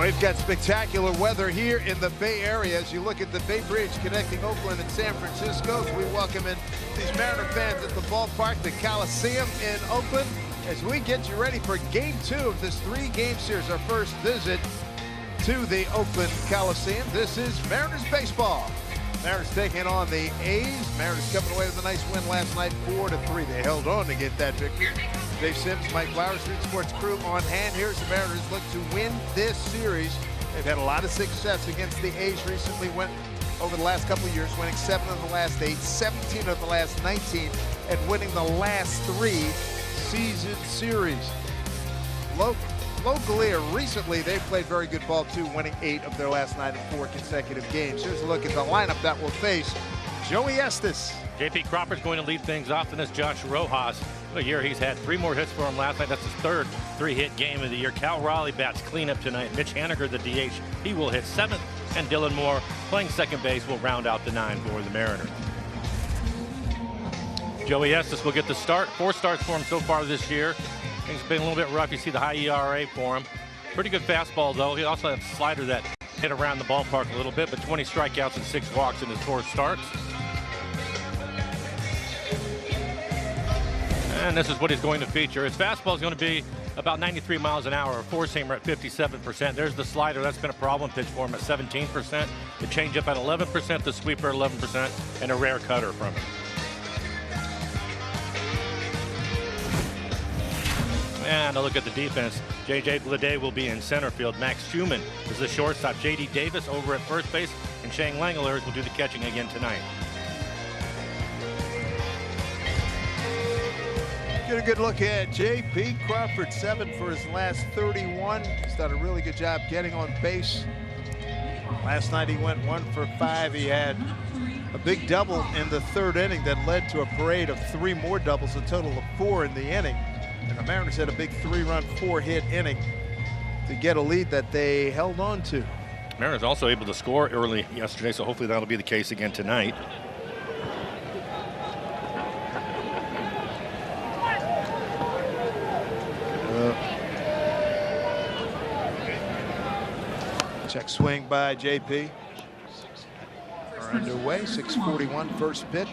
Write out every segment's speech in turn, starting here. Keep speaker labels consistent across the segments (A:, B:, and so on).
A: We've got spectacular weather here in the Bay Area as you look at the Bay Bridge connecting Oakland and San Francisco. As we welcome in these Mariner fans at the ballpark, the Coliseum in Oakland, as we get you ready for Game 2 of this 3-game series, our first visit to the Oakland Coliseum. This is Mariners baseball. Mariners taking on the A's. Mariners coming away with a nice win last night, 4-3. They held on to get that victory. Dave Sims, Mike Flowers, Street Sports crew on hand. Here's the Mariners look to win this series. They've had a lot of success against the A's recently. Went over the last couple of years, winning 7 of the last 8, 17 of the last 19, and winning the last 3 season series. Locally or recently, they've played very good ball too, winning 8 of their last 9 in 4 consecutive games. Here's a look at the lineup that will face Joey Estes.
B: J.P. Crawford's going to lead things off, and this Josh Rojas. A year he's had 3 more hits for him last night. That's his 3rd 3-hit game of the year. Cal Raleigh bats cleanup tonight. Mitch Haniger, the DH, he will hit 7th, and Dylan Moore playing second base will round out the 9 for the Mariners. Joey Estes will get the start. 4 starts for him so far this year. Things been a little bit rough. You see the high ERA for him. Pretty good fastball, though. He also has a slider that hit around the ballpark a little bit, but 20 strikeouts and 6 walks in his 4 starts. And this is what he's going to feature. His fastball is going to be about 93 miles an hour. 4-seamer at 57%. There's the slider. That's been a problem pitch for him at 17%. The changeup at 11%. The sweeper at 11%. And a rare cutter from him. And a look at the defense. J.J. Bleday will be in center field. Max Schumann is the shortstop. J.D. Davis over at first base. And Shane Langeliers will do the catching again tonight.
A: Get a good look at J.P. Crawford, 7 for his last 31. He's done a really good job getting on base. Last night he went 1 for 5. He had a big double in the 3rd inning that led to a parade of 3 more doubles, a total of 4 in the inning. And the Mariners had a big 3-run, 4-hit inning to get a lead that they held on to.
B: Mariners also able to score early yesterday, so hopefully that'll be the case again tonight.
A: Check swing by JP. Are underway. 6:41 first pitch.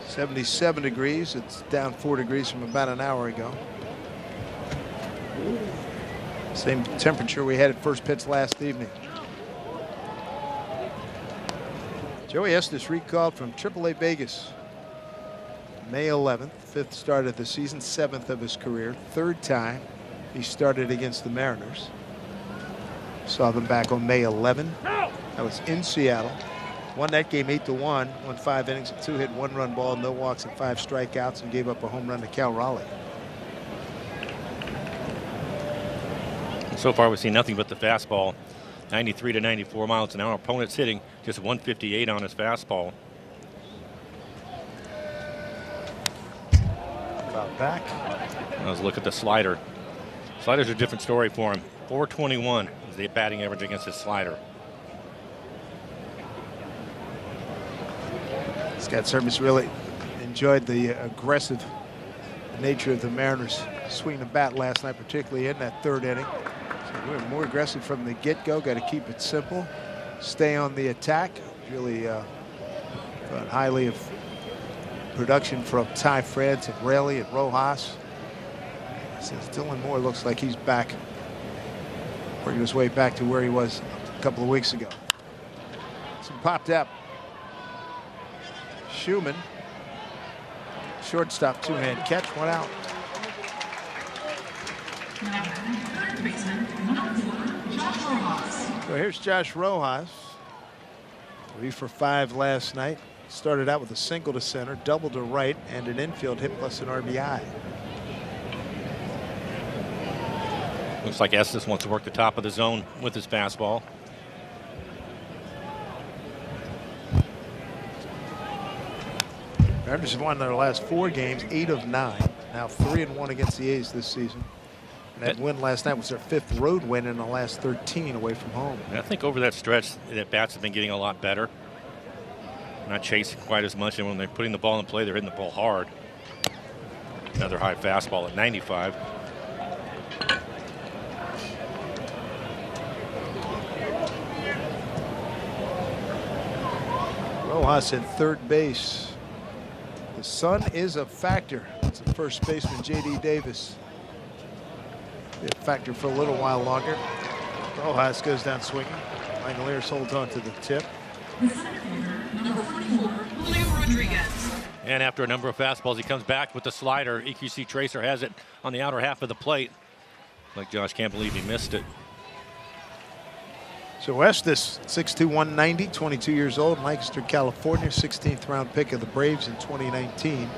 A: 77 degrees. It's down 4 degrees from about an hour ago. Same temperature we had at first pitch last evening. Joey Estes recalled from AAA Vegas. May 11th, 5th start of the season, 7th of his career, 3rd time he started against the Mariners. Saw them back on May 11. That was in Seattle. Won that game 8-1. Won 5 innings, a 2-hit, 1-run ball, no walks, and 5 strikeouts, and gave up a home run to Cal Raleigh.
B: So far, we've seen nothing but the fastball. 93 to 94 miles an hour. Opponent's hitting just 158 on his fastball.
A: About back.
B: Let's look at the slider. Sliders are a different story for him. 421 is the batting average against his slider.
A: Scott Servais really enjoyed the aggressive nature of the Mariners swinging the bat last night, particularly in that 3rd inning. So we were more aggressive from the get-go. Got to keep it simple, stay on the attack. Really thought highly of production from Ty France and Raley and Rojas. Since Dylan Moore looks like he's back, working his way back to where he was a couple of weeks ago. Some popped up. Schumann, shortstop, 2-hand catch, 1 out. So here's Josh Rojas. 3 for 5 last night. Started out with a single to center, double to right, and an infield hit plus an RBI.
B: Looks like Estes wants to work the top of the zone with his fastball.
A: Mariners have won their last 4 games, 8 of 9. Now 3-1 against the A's this season. And that win last night was their 5th road win in the last 13 away from home.
B: And I think over that stretch, the bats have been getting a lot better. Not chasing quite as much, and when they're putting the ball in play, they're hitting the ball hard. Another high fastball at 95.
A: Rojas at third base. The sun is a factor. It's the first baseman, J.D. Davis. Be a factor for a little while longer. Rojas goes down swinging. Langoliers holds on to the tip.
C: Number 44, Julio Rodriguez.
B: And after a number of fastballs, he comes back with the slider. EQC Tracer has it on the outer half of the plate. Like Josh can't believe he missed it.
A: So Estes, 6'2", 190, 22 years old, Lancaster, California, 16th round pick of the Braves in 2019.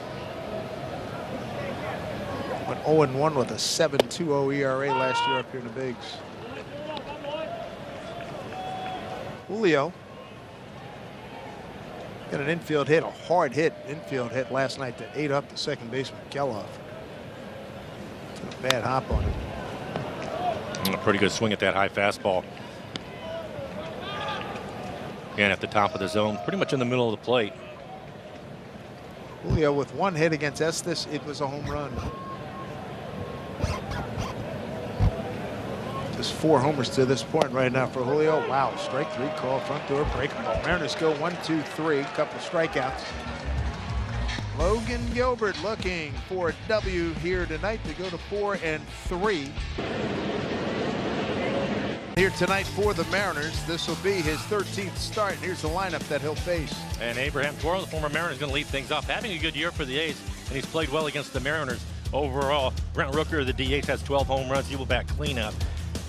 A: Went 0-1 with a 7.20 ERA last year up here in the Bigs. Julio got an infield hit, a hard hit infield hit last night that ate up the second baseman, Geloff. Took a bad hop on it.
B: A pretty good swing at that high fastball. Again, at the top of the zone, pretty much in the middle of the plate.
A: Julio with one hit against Estes, it was a home run. Just 4 homers to this point right now for Julio. Wow, strike 3 call, front door, breaking ball. Mariners go 1-2-3, couple strikeouts. Logan Gilbert looking for a W here tonight to go to 4-3. Here tonight for the Mariners. This will be his 13th start. And here's the lineup that he'll face.
B: And Abraham Toro, the former Mariner, is going to lead things off. Having a good year for the A's, and he's played well against the Mariners overall. Brent Rooker of the DH has 12 home runs. He will back cleanup.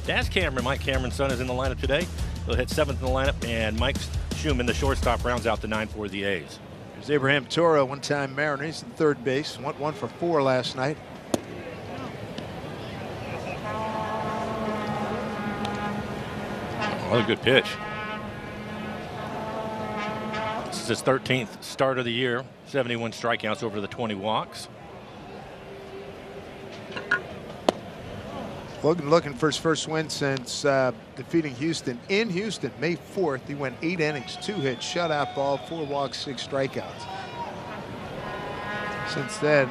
B: Daz Cameron, Mike Cameron's son, is in the lineup today. He'll hit 7th in the lineup, and Mike Schumann, the shortstop, rounds out the 9 for the A's.
A: There's Abraham Toro, one-time Mariner. He's in third base. Went 1 for 4 last night.
B: Another good pitch. This is his 13th start of the year. 71 strikeouts over the 20 walks.
A: Logan looking for his first win since defeating Houston in Houston May 4th. He went 8 innings, 2 hits, shutout ball, 4 walks, 6 strikeouts. Since then,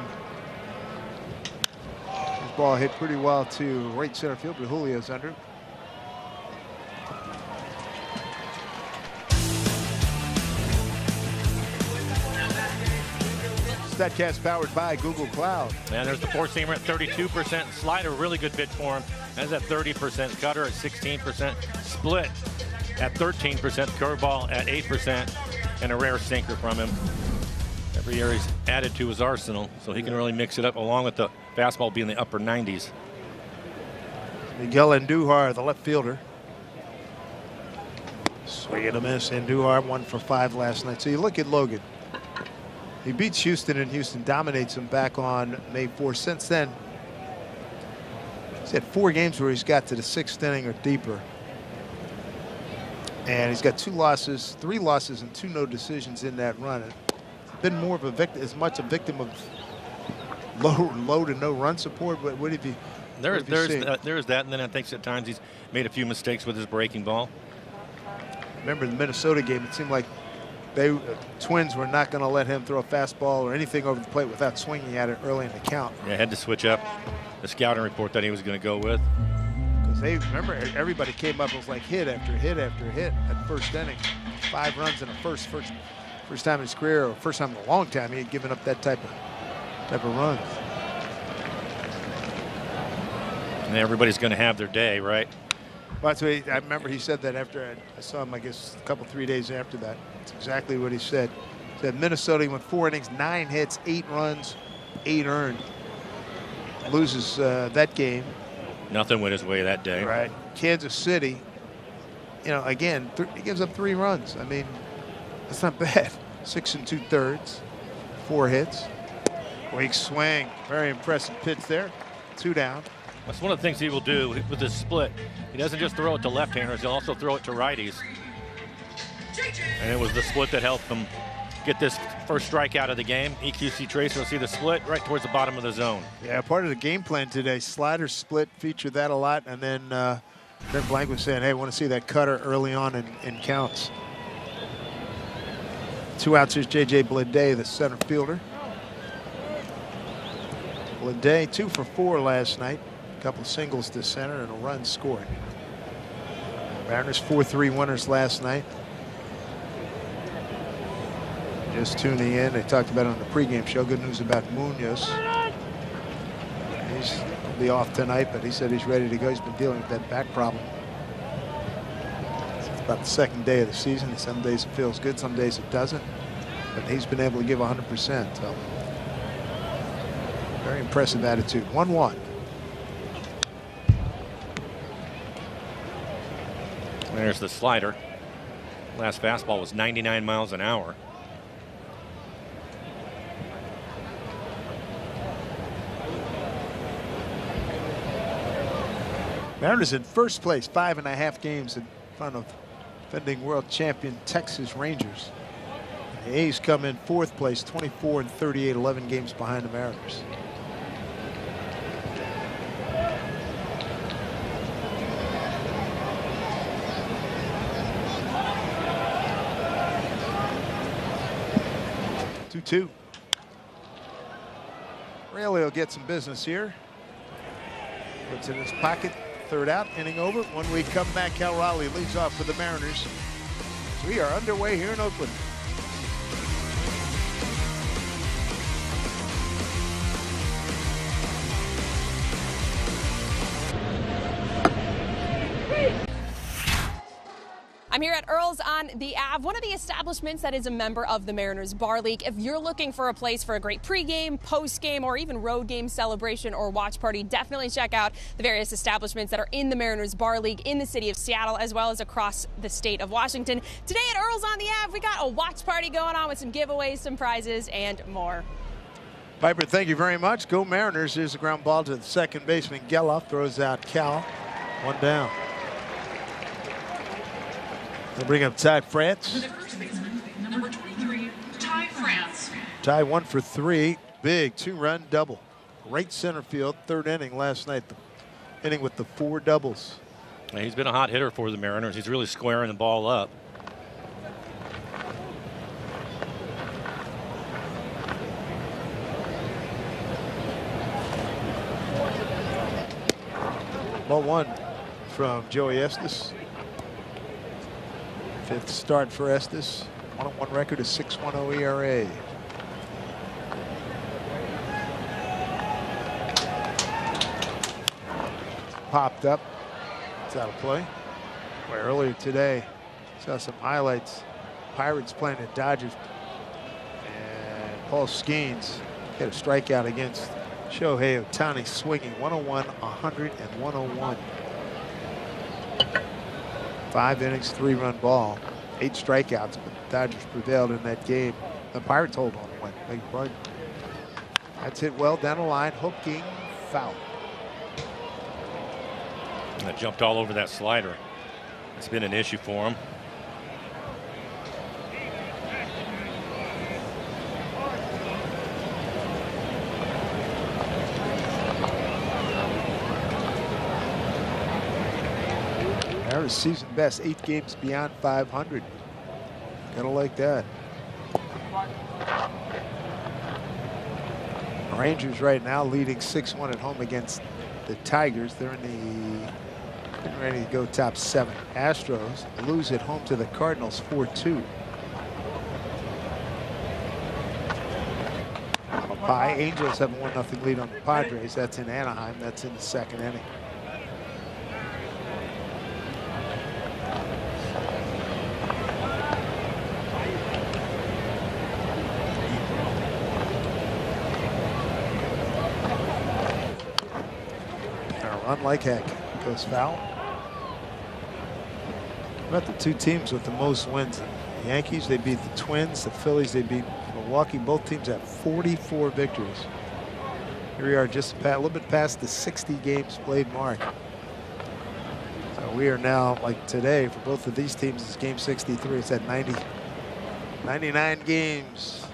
A: his ball hit pretty well to right center field, but Julio's under. StatCast powered by Google Cloud.
B: And there's the four-seamer at 32%. Slider, really good pitch for him. That's at 30%. Cutter at 16%. Split at 13%. Curveball at 8%. And a rare sinker from him. Every year he's added to his arsenal, so he can really mix it up, along with the fastball being in the upper 90s.
A: Miguel Andujar, the left fielder. Swing and a miss. Andujar 1 for 5 last night. So you look at Logan. He beats Houston, and Houston dominates him back on May 4th. Since then, he's had 4 games where he's got to the 6th inning or deeper. And he's got 2 losses, 3 losses, and 2 no decisions in that run. It's been more of a victim, as much a victim of low to no run support. But what have you?
B: There is that, and then I think at times he's made a few mistakes with his breaking ball.
A: Remember the Minnesota game? It seemed like Twins were not going to let him throw a fastball or anything over the plate without swinging at it early in the count.
B: Yeah, had to switch up the scouting report that he was going to go with.
A: Because they remember everybody came up, it was like hit after hit after hit at first inning. 5 runs in the first time in his career, or first time in a long time he had given up that type of runs.
B: And everybody's going to have their day, right?
A: Well, that's what I remember he said that after I saw him, I guess, a couple, 3 days after that. That's exactly what he said. He said Minnesota, he went 4 innings, 9 hits, 8 runs, 8 earned. Loses that game.
B: Nothing went his way that day.
A: Right. Kansas City, you know, again, he gives up 3 runs. I mean, that's not bad. 6 2/3, 4 hits. Weak swing. Very impressive pitch there. 2 down.
B: That's one of the things he will do with his split. He doesn't just throw it to left-handers, he'll also throw it to righties. And it was the split that helped him get this first strikeout of the game. EQC Tracer will see the split right towards the bottom of the zone.
A: Yeah, part of the game plan today, slider split, featured that a lot. And then Brent Blank was saying, hey, I want to see that cutter early on in counts. 2 outs, here's J.J. Bleday, the center fielder. Bleday 2 for 4 last night. A couple of singles to center and a run scored. Mariners 4-3 winners last night. Just tuning in, they talked about it on the pregame show. Good news about Munoz. He's will be off tonight, but he said he's ready to go. He's been dealing with that back problem. It's about the second day of the season. Some days it feels good, some days it doesn't. But he's been able to give 100%. So very impressive attitude. 1-1.
B: There's the slider. Last fastball was 99 miles an hour.
A: Mariners in first place, 5.5 games in front of defending world champion Texas Rangers. The A's come in fourth place, 24 and 38, 11 games behind the Mariners. Two. Raley will get some business here. Puts it in his pocket. Third out, inning over. When we come back, Cal Raleigh leads off for the Mariners. We are underway here in Oakland.
D: I'm here at Earl's on the Ave, one of the establishments that is a member of the Mariners Bar League. If you're looking for a place for a great pregame, postgame, or even road game celebration or watch party, definitely check out the various establishments that are in the Mariners Bar League in the city of Seattle, as well as across the state of Washington. Today at Earl's on the Ave, we got a watch party going on with some giveaways, some prizes, and more.
A: Piper, thank you very much. Go Mariners. Here's a ground ball to the second baseman. Geloff throws out Cal. One down. They'll bring up Ty France.
C: For the first baseman, number 23, Ty France.
A: Ty 1 for 3. Big 2-run double. Right center field. Third inning last night. The inning with the 4 doubles.
B: He's been a hot hitter for the Mariners. He's really squaring the ball up.
A: Ball 1 from Joey Estes. 5th start for Estes. 1-1 record, a 6.10 ERA. Popped up. It's out of play. Where earlier today, saw some highlights. Pirates playing the Dodgers. And Paul Skeens had a strikeout against Shohei Ohtani, swinging 101, 100, and 101. 5 innings, 3-run ball, 8 strikeouts, but the Dodgers prevailed in that game. The Pirates hold on and win. That's hit well down the line, hooking foul.
B: And that jumped all over that slider. It's been an issue for him.
A: Mariners season best, 8 games beyond 500. Gotta like that. Rangers right now leading 6-1 at home against the Tigers. They're in the getting ready to go top 7. Astros lose at home to the Cardinals 4-2. Angels have a 1-0 lead on the Padres. That's in Anaheim. That's in the second inning. Unlike heck, goes foul. About the 2 teams with the most wins. The Yankees, they beat the Twins. The Phillies, they beat Milwaukee. Both teams have 44 victories. Here we are, just a little bit past the 60 games played mark. So we are now, like today, for both of these teams, it's game 63. It's at 99 games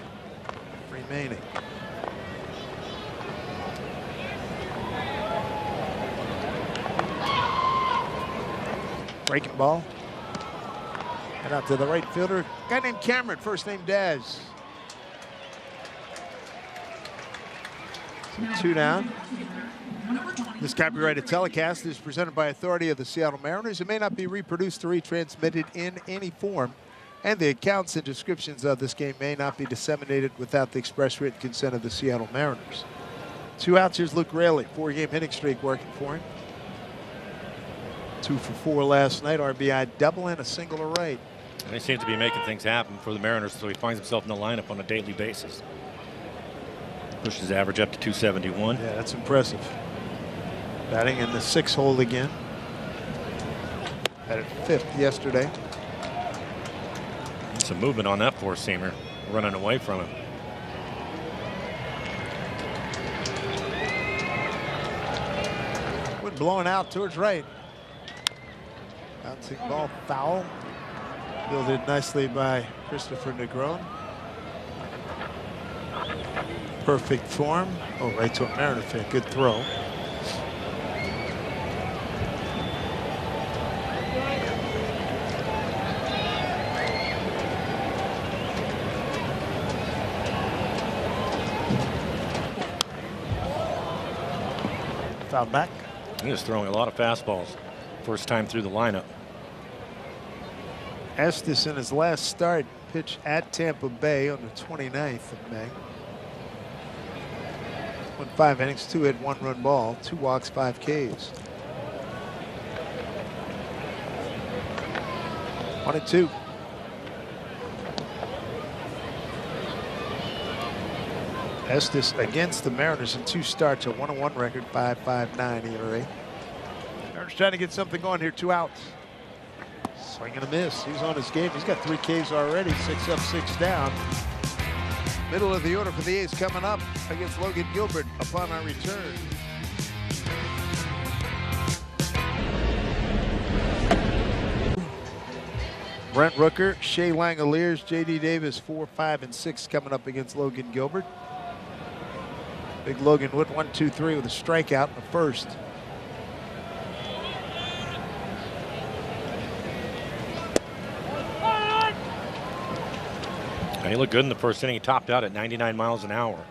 A: remaining. Breaking ball. And out to the right fielder. A guy named Cameron, first name Daz. So 2 down. This copyrighted telecast is presented by authority of the Seattle Mariners. It may not be reproduced or retransmitted in any form And the accounts and descriptions of this game may not be disseminated without the express written consent of the Seattle Mariners. 2 outs. Here's Luke Raley. 4-game hitting streak working for him. 2 for 4 last night. RBI double and a single to right.
B: And he seems to be making things happen for the Mariners, so he finds himself in the lineup on a daily basis. Pushes his average up to 271.
A: Yeah, that's impressive. Batting in the 6th hole again. Batted 5th yesterday.
B: Some movement on that four-seamer, running away from him.
A: Wind blowing out towards right. Bouncing ball foul. Fielded nicely by Christopher Negron. Perfect form. Oh, right to a Mariner fan. Good throw. Foul back.
B: He was throwing a lot of fastballs. First time through the lineup.
A: Estes in his last start pitched at Tampa Bay on the 29th of May. Went 5 innings, 2 hit, 1 run ball, 2 walks, 5 Ks. 1-2. Estes against the Mariners in 2 starts, a 1-1 record, 5.59 ERA. Mariners trying to get something going here. 2 outs. Swing and a miss. He's on his game. He's got 3 Ks already. 6 up, 6 down. Middle of the order for the A's coming up against Logan Gilbert upon our return. Brent Rooker, Shea Langoliers, J.D. Davis, 4, 5, and 6 coming up against Logan Gilbert. Big Logan went 1-2-3 with a strikeout in the first.
B: He looked good in the first inning. He topped out at 99 miles an hour.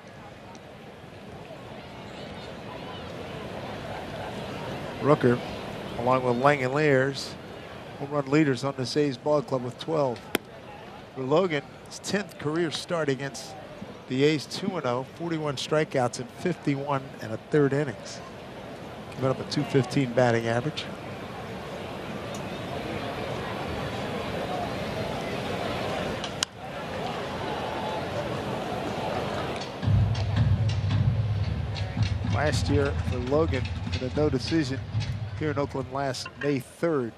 A: Rooker, along with Langoliers, home run leaders on this A's ball club with 12. For Logan, his 10th career start against the A's, 2-0, 41 strikeouts in 51 and a third innings. Giving up a .215 batting average. Last year for Logan in a no decision here in Oakland last May 3rd.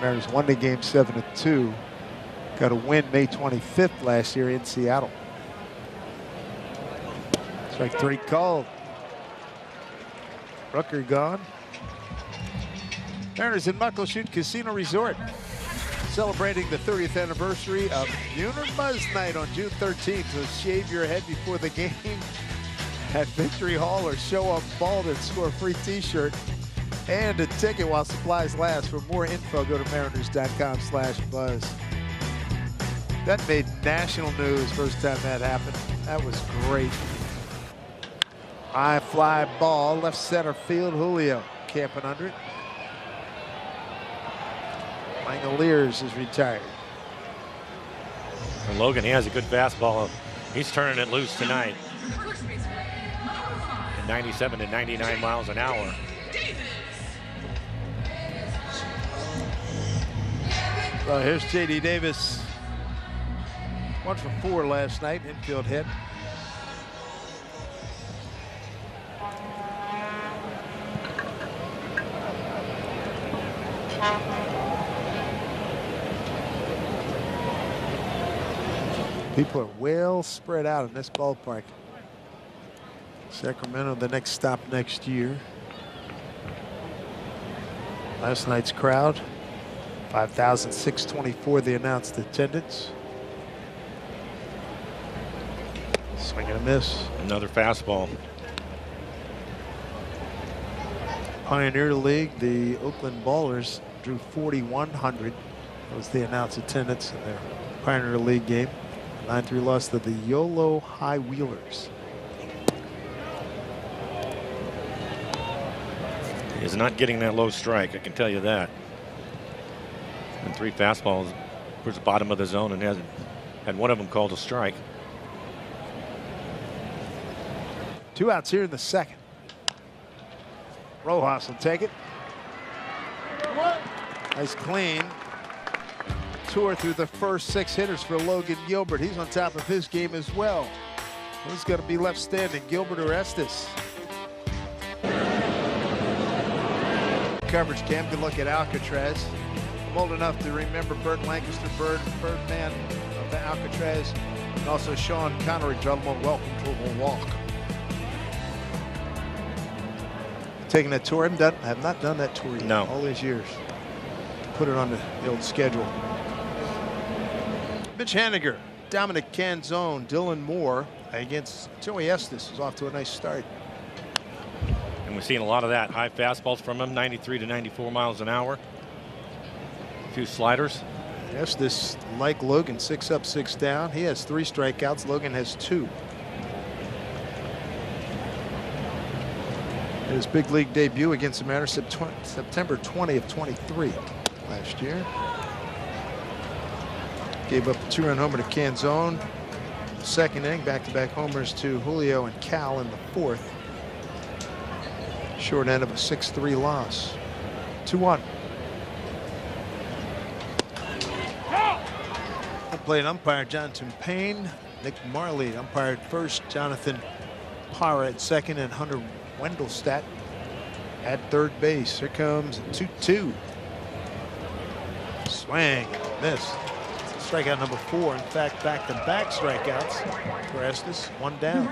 A: Mariners won the game 7-2. Got a win May 25th last year in Seattle. Strike 3 called. Rooker gone. Mariners in Muckleshoot Casino Resort, celebrating the 30th anniversary of Buhner Buzz Night on June 13th. So shave your head before the game at Victory Hall or show up bald and score a free t-shirt and a ticket while supplies last. For more info, go to mariners.com/buzz. That made national news first time that happened. That was great. High fly ball, left center field. Julio camping under it. Langoliers is retired.
B: And Logan, he has a good fastball. He's turning it loose tonight. At 97 to 99 miles an hour.
A: Well, here's J.D. Davis. 1 for 4 last night, infield hit. People are well spread out in this ballpark. Sacramento, the next stop next year. Last night's crowd, 5,624, the announced attendance. Swing and a miss.
B: Another fastball.
A: Pioneer League, the Oakland Ballers drew 4,100. That was the announced attendance in their Pioneer League game. 9-3 loss to the YOLO High Wheelers.
B: He is not getting that low strike, I can tell you that. And 3 fastballs towards the bottom of the zone, and hasn't had one of them called a strike.
A: 2 outs here in the second. Rojas will take it. Nice clean tour through the first 6 hitters for Logan Gilbert. He's on top of his game as well. Who's going to be left standing, Gilbert or Estes? Coverage cam. Good look at Alcatraz. I'm old enough to remember Burt Lancaster, Birdman of Alcatraz, and also Sean Connery, gentlemen, welcome to the walk. Taking that tour. I have not done that tour yet.
B: No.
A: All these years. Put it on the old schedule. Mitch Haniger, Dominic Canzone, Dylan Moore against Joey Estes is off to a nice start.
B: And we've seen a lot of that. High fastballs from him, 93 to 94 miles an hour. A few sliders.
A: Estes, like Logan, 6 up, 6 down. He has 3 strikeouts. Logan has 2. His big league debut against the Mariners September 20 of 23 last year. Gave up a 2-run homer to Canzone. Second inning, back-to-back homers to Julio and Cal in the 4th. Short end of a 6-3 loss. 2-1. Playing umpire Jonathan Payne. Nick Marley umpired first. Jonathan Parra at second, and Hunter Wendelstadt at third base. Here comes a 2-2. Swing and miss. Strikeout number 4. In fact, back-to-back strikeouts for Estes. 1 down.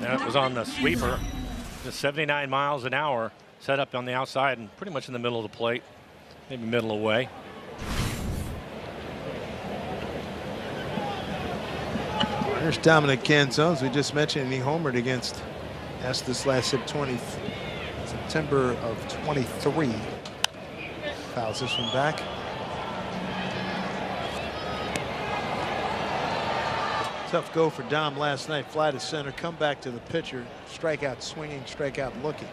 B: That was on the sweeper. Just 79 miles an hour, set up on the outside and pretty much in the middle of the plate, maybe middle away.
A: There's Dominic Canzone, as we just mentioned. He homered against Estes last September of 23. Fouls this one back. Tough go for Dom last night. Fly to center, come back to the pitcher. Strikeout swinging, strikeout looking.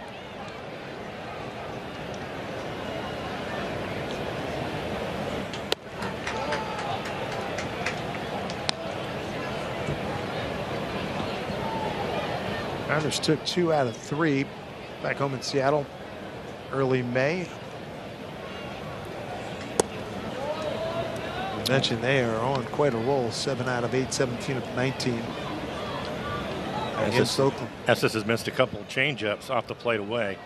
A: Mariners took 2 out of 3 back home in Seattle early May. I mentioned they are on quite a roll. 7 out of 8, 17 of 19 against Oakland.
B: Estes has missed a couple of changeups off the plate away.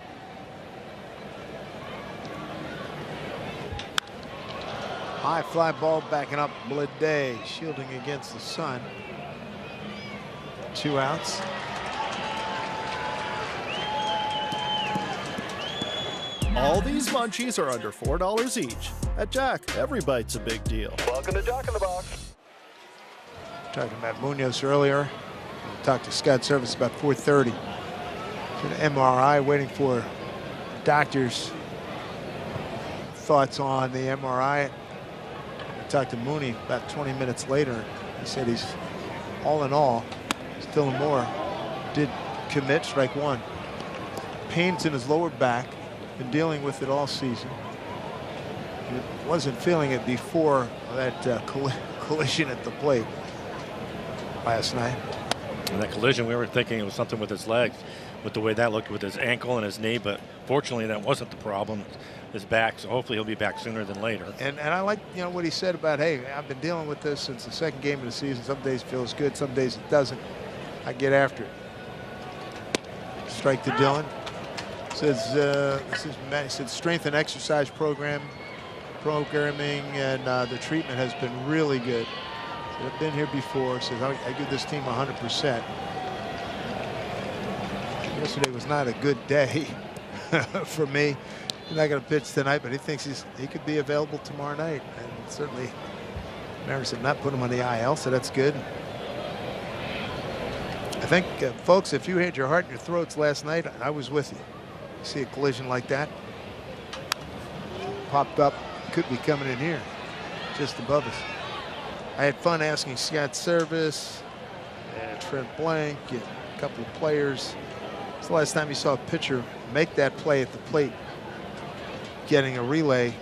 A: High fly ball backing up Bleday, shielding against the sun. 2 outs.
E: All these munchies are under $4 each. At Jack, every bite's a big deal.
F: Welcome to Jack in the Box.
A: Talking about Munoz earlier. We talked to Scott Service about 4:30. An MRI, waiting for doctor's thoughts on the MRI. I talked to Mooney about 20 minutes later. He said he's, all in all, still more. Did commit strike 1. Pains in his lower back. Been dealing with it all season. He wasn't feeling it before that collision at the plate last night.
B: And that collision, we were thinking it was something with his legs, with the way that looked with his ankle and his knee, but fortunately that wasn't the problem. His back, so hopefully he'll be back sooner than later. And I like, you know, what he said about, hey, I've been dealing with this since the second game of the season. Some days it feels good, some days it doesn't. I get after it. Strike to Dylan. Says he said strength and exercise programming and the treatment has been really good. Said, I've been here before. Says I give this team 100%. Yesterday was not a good day for me. He's not going to pitch tonight, but he thinks he could be available tomorrow night. And certainly, Mariners have not put him on the IL, so that's good. I think, folks, if you had your heart in your throats last night, I was with you. See a collision like that, popped up, could be coming in here, just above us. I had fun asking Scott Service and Trent Blank and a couple of players. It's the last time you saw a pitcher make that play at the plate, getting a relay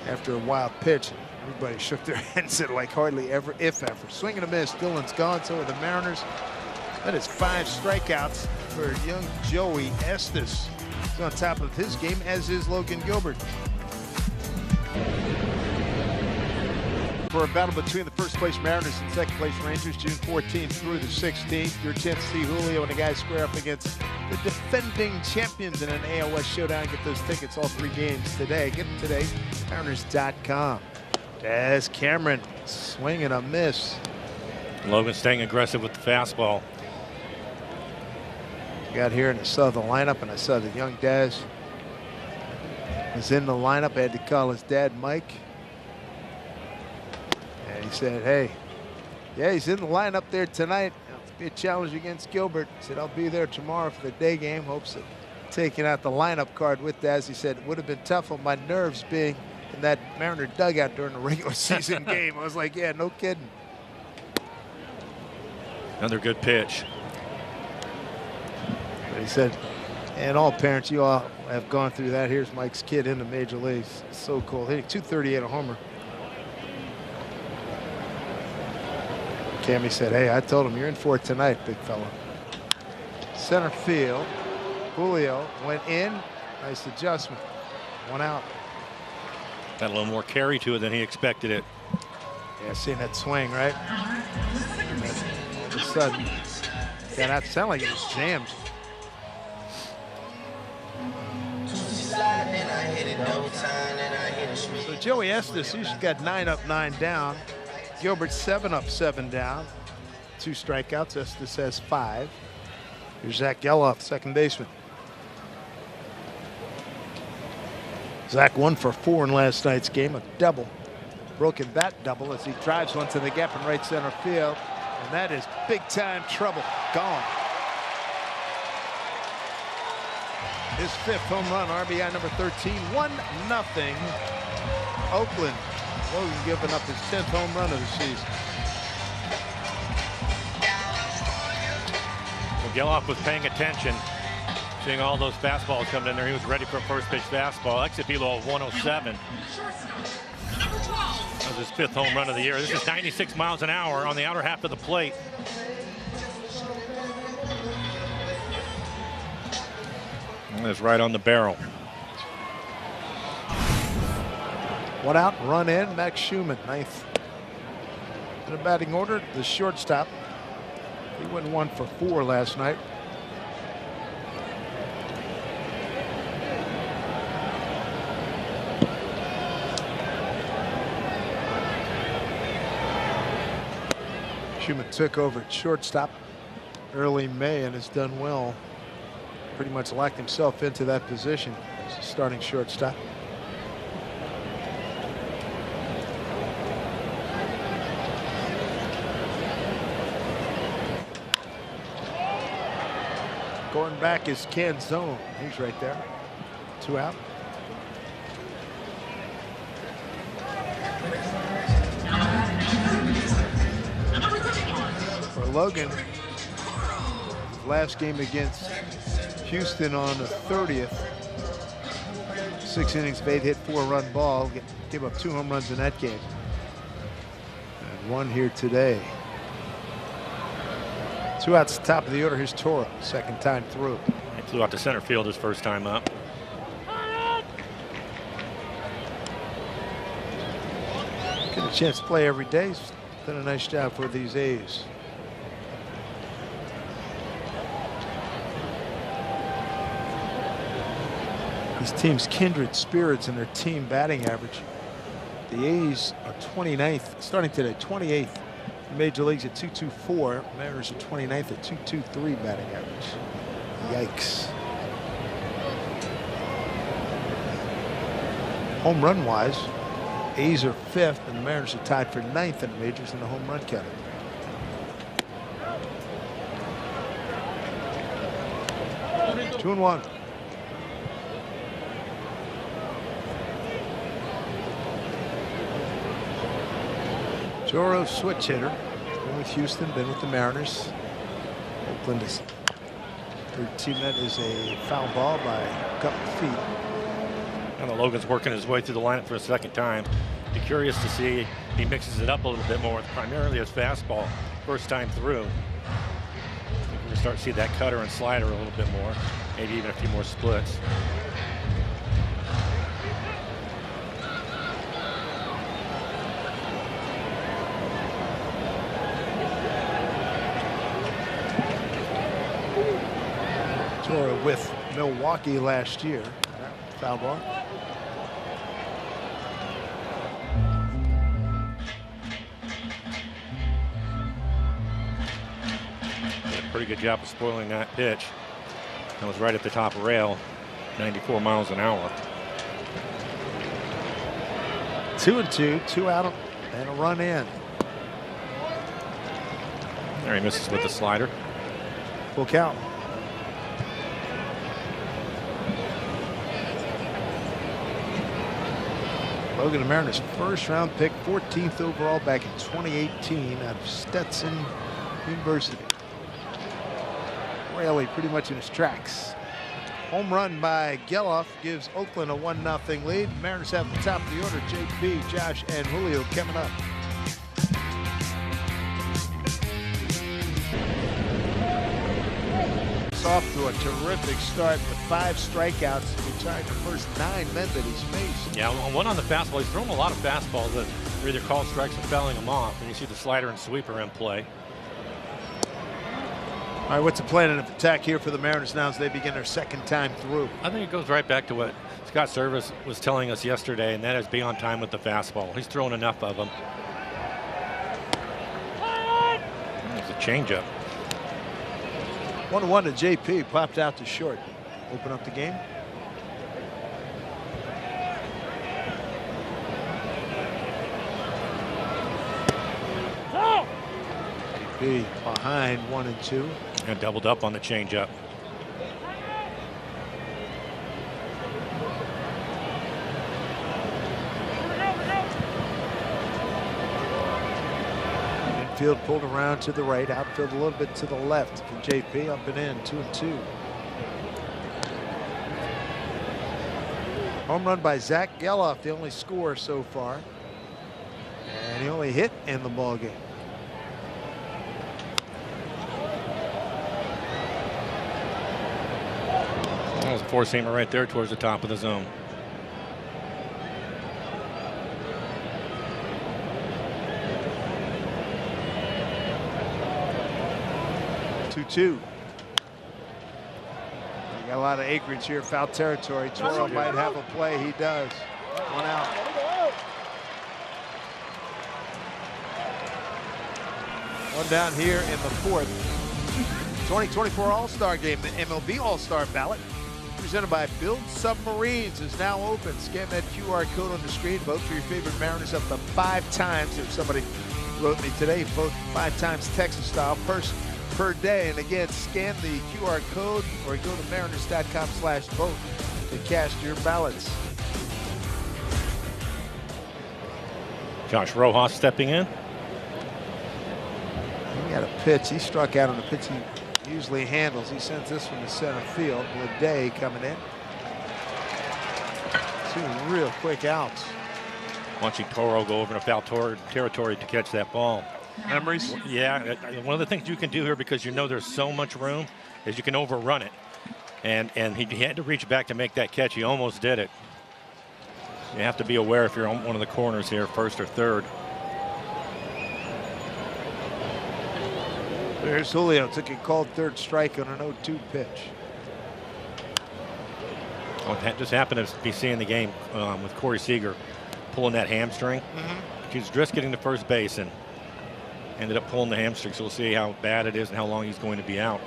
A: after a wild pitch. Everybody shook their head and said, like, hardly ever, if ever. Swing and a miss. Dillon's gone. So are the Mariners. That is 5 strikeouts for young Joey Estes. He's on top of his game, as is Logan Gilbert. For a battle between the first place Mariners and second place Rangers, June 14th through the 16th. Your chance to see Julio and the guys square up against the defending champions in an AL West showdown. Get those tickets, all 3 games today. Get them today, Mariners.com. Des Cameron, swing and a miss.
B: Logan staying aggressive with the fastball.
A: Got here and I saw the lineup, and I saw the young Des was in the lineup. I had to call his dad, Mike. And he said, hey, yeah, he's in the lineup there tonight. It'll be a challenge against Gilbert. He said, I'll be there tomorrow for the day game. Hopes of taking out the lineup card with Des. He said, it would have been tough on my nerves being in that Mariner dugout during the regular season game. I was like, yeah, no kidding.
B: Another good pitch.
A: But he said, and all parents, you all have gone through that. Here's Mike's kid in the major leagues. It's so cool. Hitting 238 a homer. Cammy said, hey, I told him you're in for it tonight, big fella. Center field. Julio went in. Nice adjustment. 1 out.
B: Got a little more carry to it than he expected it.
A: Yeah, seeing that swing, right? And then all of a sudden, yeah, that sounded like it was jammed. So Joey Estes, he's got 9 up, 9 down. Gilbert 7 up, 7 down. 2 strikeouts. Estes has 5. Here's Zach Geloff, second baseman. Zach 1 for 4 in last night's game, a double. Broken bat double as he drives one to the gap in right center field. And that is big time trouble. Gone. His 5th home run, RBI number 13, 1-0. Oakland. Logan giving up his 10th home run of the season.
B: Well, Geloff was paying attention, seeing all those fastballs coming in there. He was ready for a first pitch fastball. Exit velo of 107. That was his 5th home run of the year. This is 96 miles an hour on the outer half of the plate. And it's right on the barrel.
A: 1 out, run in. Max Schumann, 9th. In the batting order, the shortstop. He went 1 for 4 last night. Schumann took over at shortstop early May and has done well. Pretty much locked himself into that position as a starting shortstop. Going back is Canzone. He's right there. 2 out. For Logan, last game against Houston on the 30th. 6 innings of 8 hit, 4-run ball. Gave up 2 home runs in that game. And 1 here today. 2 outs, top of the order. Here's Toro, second time through.
B: He flew out to center field his first time up.
A: Get a chance to play every day. He's done a nice job for these A's. This team's kindred spirits in their team batting average. The A's are 29th, starting today, 28th. Major leagues at 2.24. Mariners are 29th at 2.23 batting average. Yikes. Home run wise, A's are 5th and the Mariners are tied for 9th in the majors in the home run category. Two and 1. Toro, switch hitter. Been with Houston, been with the Mariners. Oakland is third team. That is a foul ball by a couple feet.
B: And Logan's working his way through the lineup for a second time. Be curious to see if he mixes it up a little bit more with primarily his fastball first time through. We're going to start to see that cutter and slider a little bit more, maybe even a few more splits.
A: Toro with Milwaukee last year. Foul ball.
B: Did a pretty good job of spoiling that pitch. That was right at the top rail, 94 miles an hour.
A: 2-2, 2 out and a run in.
B: There he misses with the slider.
A: Full count. Logan, the Mariners' first-round pick, 14th overall back in 2018 out of Stetson University. Raley pretty much in his tracks. Home run by Geloff gives Oakland a 1-0 lead. Mariners have the top of the order. JP, Josh, and Julio coming up. Off to a terrific start with 5 strikeouts, retired the first 9 men that he's faced.
B: Yeah, one on the fastball. He's thrown a lot of fastballs that are either called strikes or fouling them off. And you see the slider and sweeper in play.
A: All right, what's the plan of attack here for the Mariners now as they begin their second time through?
B: I think it goes right back to what Scott Service was telling us yesterday, and that is be on time with the fastball. He's thrown enough of them. There's a changeup.
A: 1-1 to JP, popped out to short. Open up the game. JP behind 1-2.
B: And doubled up on the changeup.
A: Infield pulled around to the right, outfield a little bit to the left for JP, up and in, 2-2. Home run by Zach Geloff, the only scorer so far. And he only hit in the ballgame.
B: That was a four-seamer right there towards the top of the zone.
A: You got a lot of acreage here, foul territory. Toro might have a play. He does. 1 out. One down here in the 4th. 2024 All-Star Game, the MLB All-Star ballot, presented by Build Submarines, is now open. Scan that QR code on the screen. Vote for your favorite Mariners up to 5 times. If somebody wrote me today, vote 5 times Texas style per day. And again, scan the QR code or go to mariners.com/vote to cast your ballots.
B: Josh Rojas stepping in.
A: He had a pitch. He struck out on the pitch he usually handles. He sends this from the center field. Leday coming in. 2 real quick outs.
B: Watching Toro go over to foul territory to catch that ball.
A: Memories?
B: Yeah, one of the things you can do here, because you know there's so much room, is you can overrun it. And he had to reach back to make that catch. He almost did it. You have to be aware if you're on one of the corners here, first or third.
A: There's Julio. Took a called third strike on an 0-2 pitch.
B: Oh, that just happened to be seeing the game with Corey Seager pulling that hamstring. He's just getting to first base and ended up pulling the hamstring, so we'll see how bad it is and how long he's going to be out.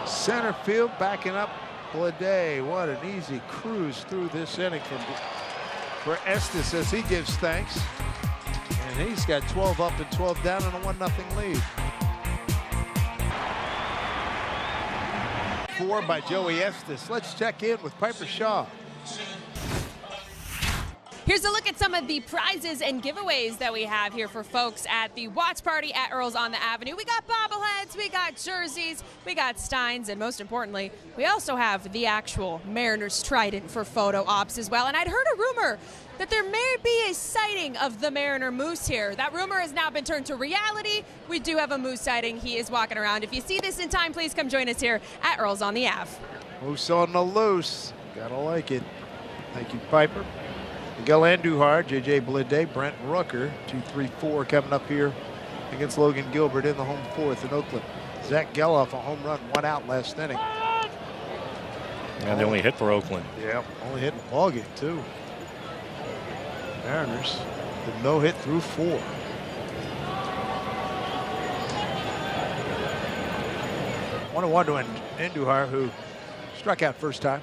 A: Center field backing up Leday. What an easy cruise through this inning for Estes as he gives thanks. And he's got 12 up and 12 down and a 1-0 lead. 4 by Joey Estes. Let's check in with Piper Shaw.
D: Here's a look at some of the prizes and giveaways that we have here for folks at the watch party at Earl's on the Avenue. We got bobbleheads, we got jerseys, we got steins, and most importantly, we also have the actual Mariners trident for photo ops as well. And I'd heard a rumor that there may be a sighting of the Mariner moose here. That rumor has now been turned to reality. We do have a moose sighting. He is walking around. If you see this in time, please come join us here at Earl's on the Ave.
A: Moose on the loose. Gotta like it. Thank you, Piper. Miguel Andujar, J.J. Bleday, Brent Rooker, 2-3-4 coming up here against Logan Gilbert in the home fourth in Oakland. Zach Geloff, a home run, 1 out last inning.
B: And they only hit for Oakland.
A: Yeah, only hit in the ballgame, too. Mariners with no hit through 4. 1-1 to Andujar, who struck out first time.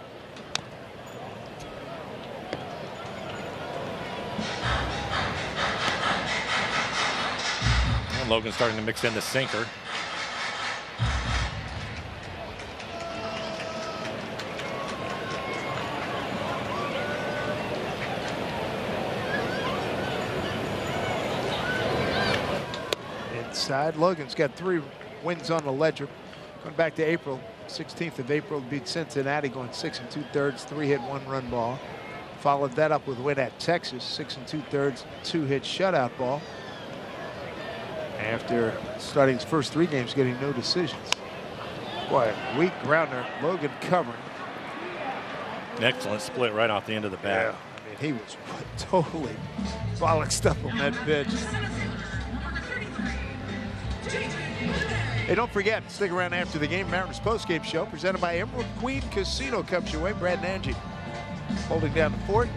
B: And Logan starting to mix in the sinker.
A: Inside, Logan's got 3 wins on the ledger. Going back to April, 16th of April, beat Cincinnati going 6 2/3, 3-hit, 1-run ball. Followed that up with a win at Texas, 6 2/3, 2-hit shutout ball. After starting his first 3 games, getting no decisions. Boy, weak grounder, Logan covering.
B: An excellent split right off the end of the bat.
A: Yeah, I mean, he was totally bollocksed up on that pitch. Hey, don't forget, stick around after the game. Mariners postgame show presented by Emerald Queen Casino comes your way. Brad and Angie holding down the fort.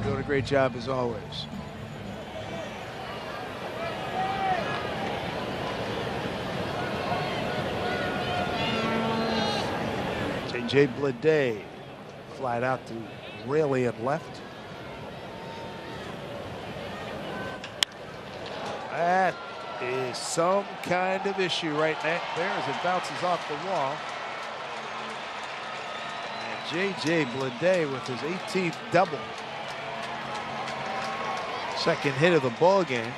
A: Doing a great job as always. J.J. Bleday flied out to Raley and left. That is some kind of issue right there as it bounces off the wall. And J.J. Bleday with his 18th double. Second hit of the ball game.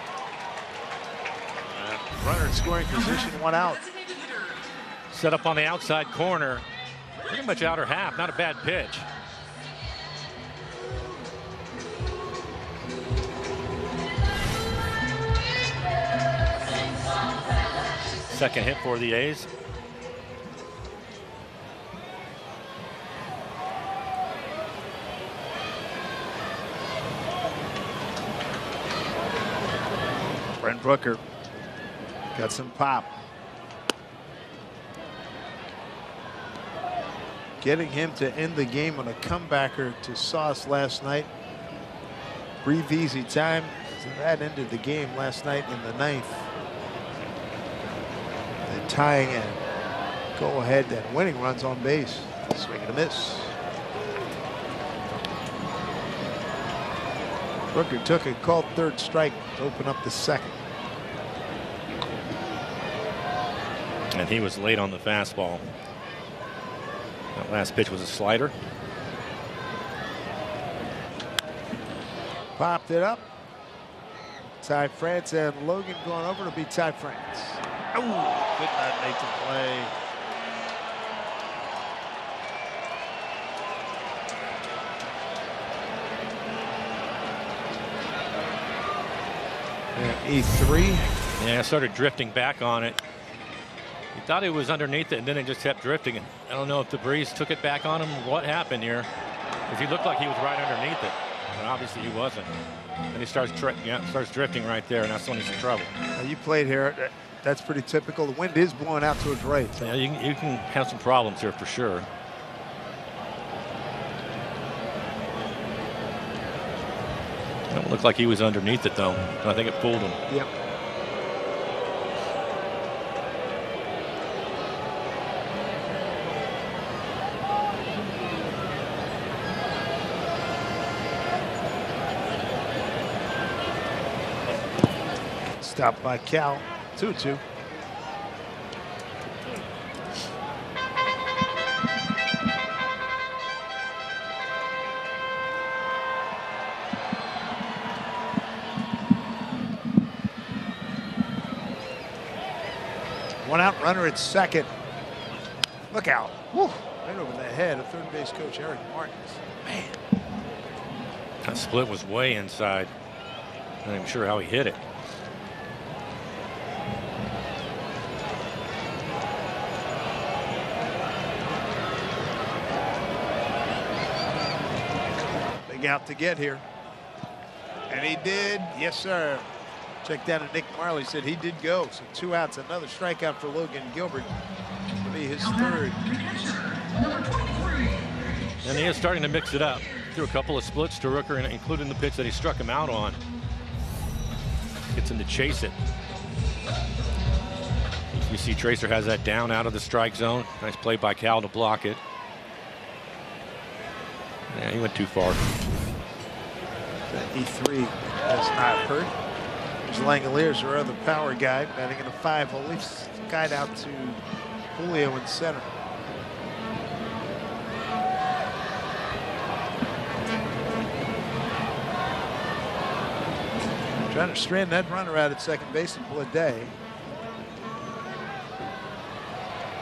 A: Runner in scoring position, 1 out.
B: Set up on the outside corner. Pretty much outer half, not a bad pitch. Second hit for the A's.
A: Brent Rooker got some pop. Getting him to end the game on a comebacker to Sauce last night. Breathe easy time. So that ended the game last night in the 9th. And tying and go ahead and winning runs on base. Swing and a miss. Rooker took a called 3rd strike to open up the 2nd.
B: And he was late on the fastball. That last pitch was a slider.
A: Popped it up. Ty France and Logan going over to beat Ty France. Oh, could not make the play. And E3.
B: Yeah, started drifting back on it. He thought it was underneath it, and then it just kept drifting. I don't know if the breeze took it back on him or what happened here, because he looked like he was right underneath it, but obviously he wasn't. And he starts drifting right there, and that's when he's in trouble.
A: Now you played here. That's pretty typical. The wind is blowing out towards right. So.
B: Yeah, you can have some problems here for sure. It looked like he was underneath it, though. I think it fooled him.
A: Yep. Stopped by Cal. 2-2. One out, runner at second. Look out. Woo. Right over the head of third base coach Eric Martins. Man.
B: That split was way inside. I'm not even sure how he hit it.
A: Big out to get here. And he did. Yes, sir. Check down to Nick Marley, said he did go. So 2 outs, another strikeout for Logan Gilbert. Will be his third.
B: And he is starting to mix it up. Threw a couple of splits to Rooker, including the pitch that he struck him out on. Gets him to chase it. You see Tracer has that down out of the strike zone. Nice play by Cal to block it. Yeah, he went too far.
A: That E3 has not hurt. There's Langoliers, our other power guy, batting in a 5-hole. Leaves the guide out to Julio in center. Trying to strand that runner out at second base and pull a day.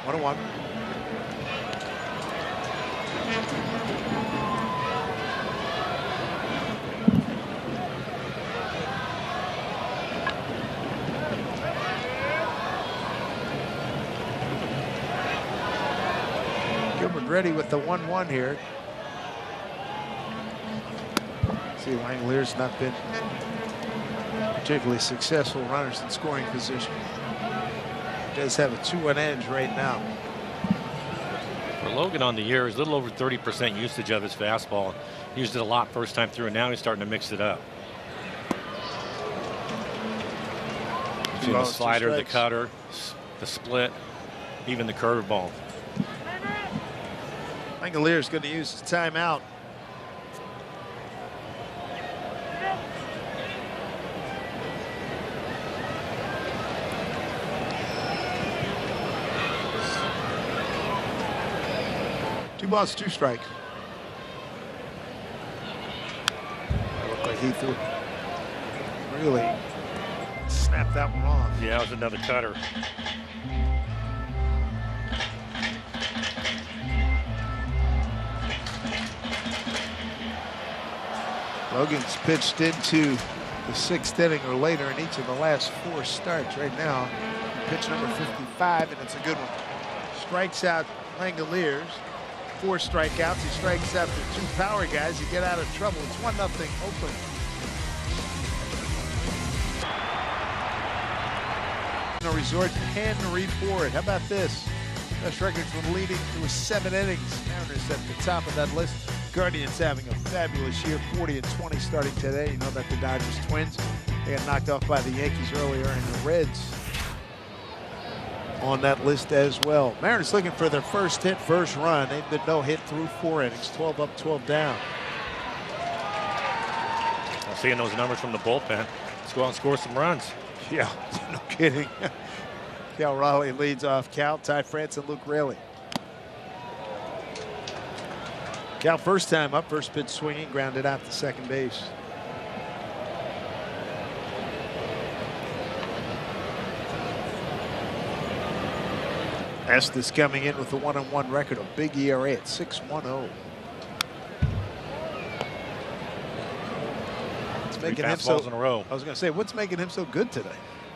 A: 1-1. Gilbert ready with the 1-1 here. See, Langolier's not been particularly successful runners in scoring position. He does have a 2-1 edge right now.
B: For Logan on the year, he's a little over 30% usage of his fastball. He used it a lot first time through, and now he's starting to mix it up. See the slider, the cutter, the split, even the curveball.
A: Langolier's going to use his timeout. Two balls, 2 strikes. Looked like he threw. Really snapped that one off.
B: Yeah, it was another cutter.
A: Logan's pitched into the 6th inning or later in each of the last 4 starts. Right now, pitch number 55, and it's a good one. Strikes out Langoliers. 4 strikeouts. He strikes out the 2 power guys. You get out of trouble. It's 1-0 Oakland. Resort Penn Report. How about this? Best records when leading through 7 innings. Mariners at the top of that list. Guardians having a fabulous year, 40-20 starting today. You know about the Dodgers Twins. They got knocked off by the Yankees earlier, and the Reds on that list as well. Mariners looking for their first hit, first run. They've been no hit through 4 innings, 12 up, 12 down.
B: I'm seeing those numbers from the bullpen. Let's go out and score some runs.
A: Yeah, no kidding. Cal Raleigh leads off Cal, Ty France, and Luke Raley. Cal first time up, first pitch swinging, grounded out to second base. Estes coming in with a 1-on-1 record, a big ERA at 6.10. What's making him so
B: in a row.
A: I was going to say, what's making him so good today?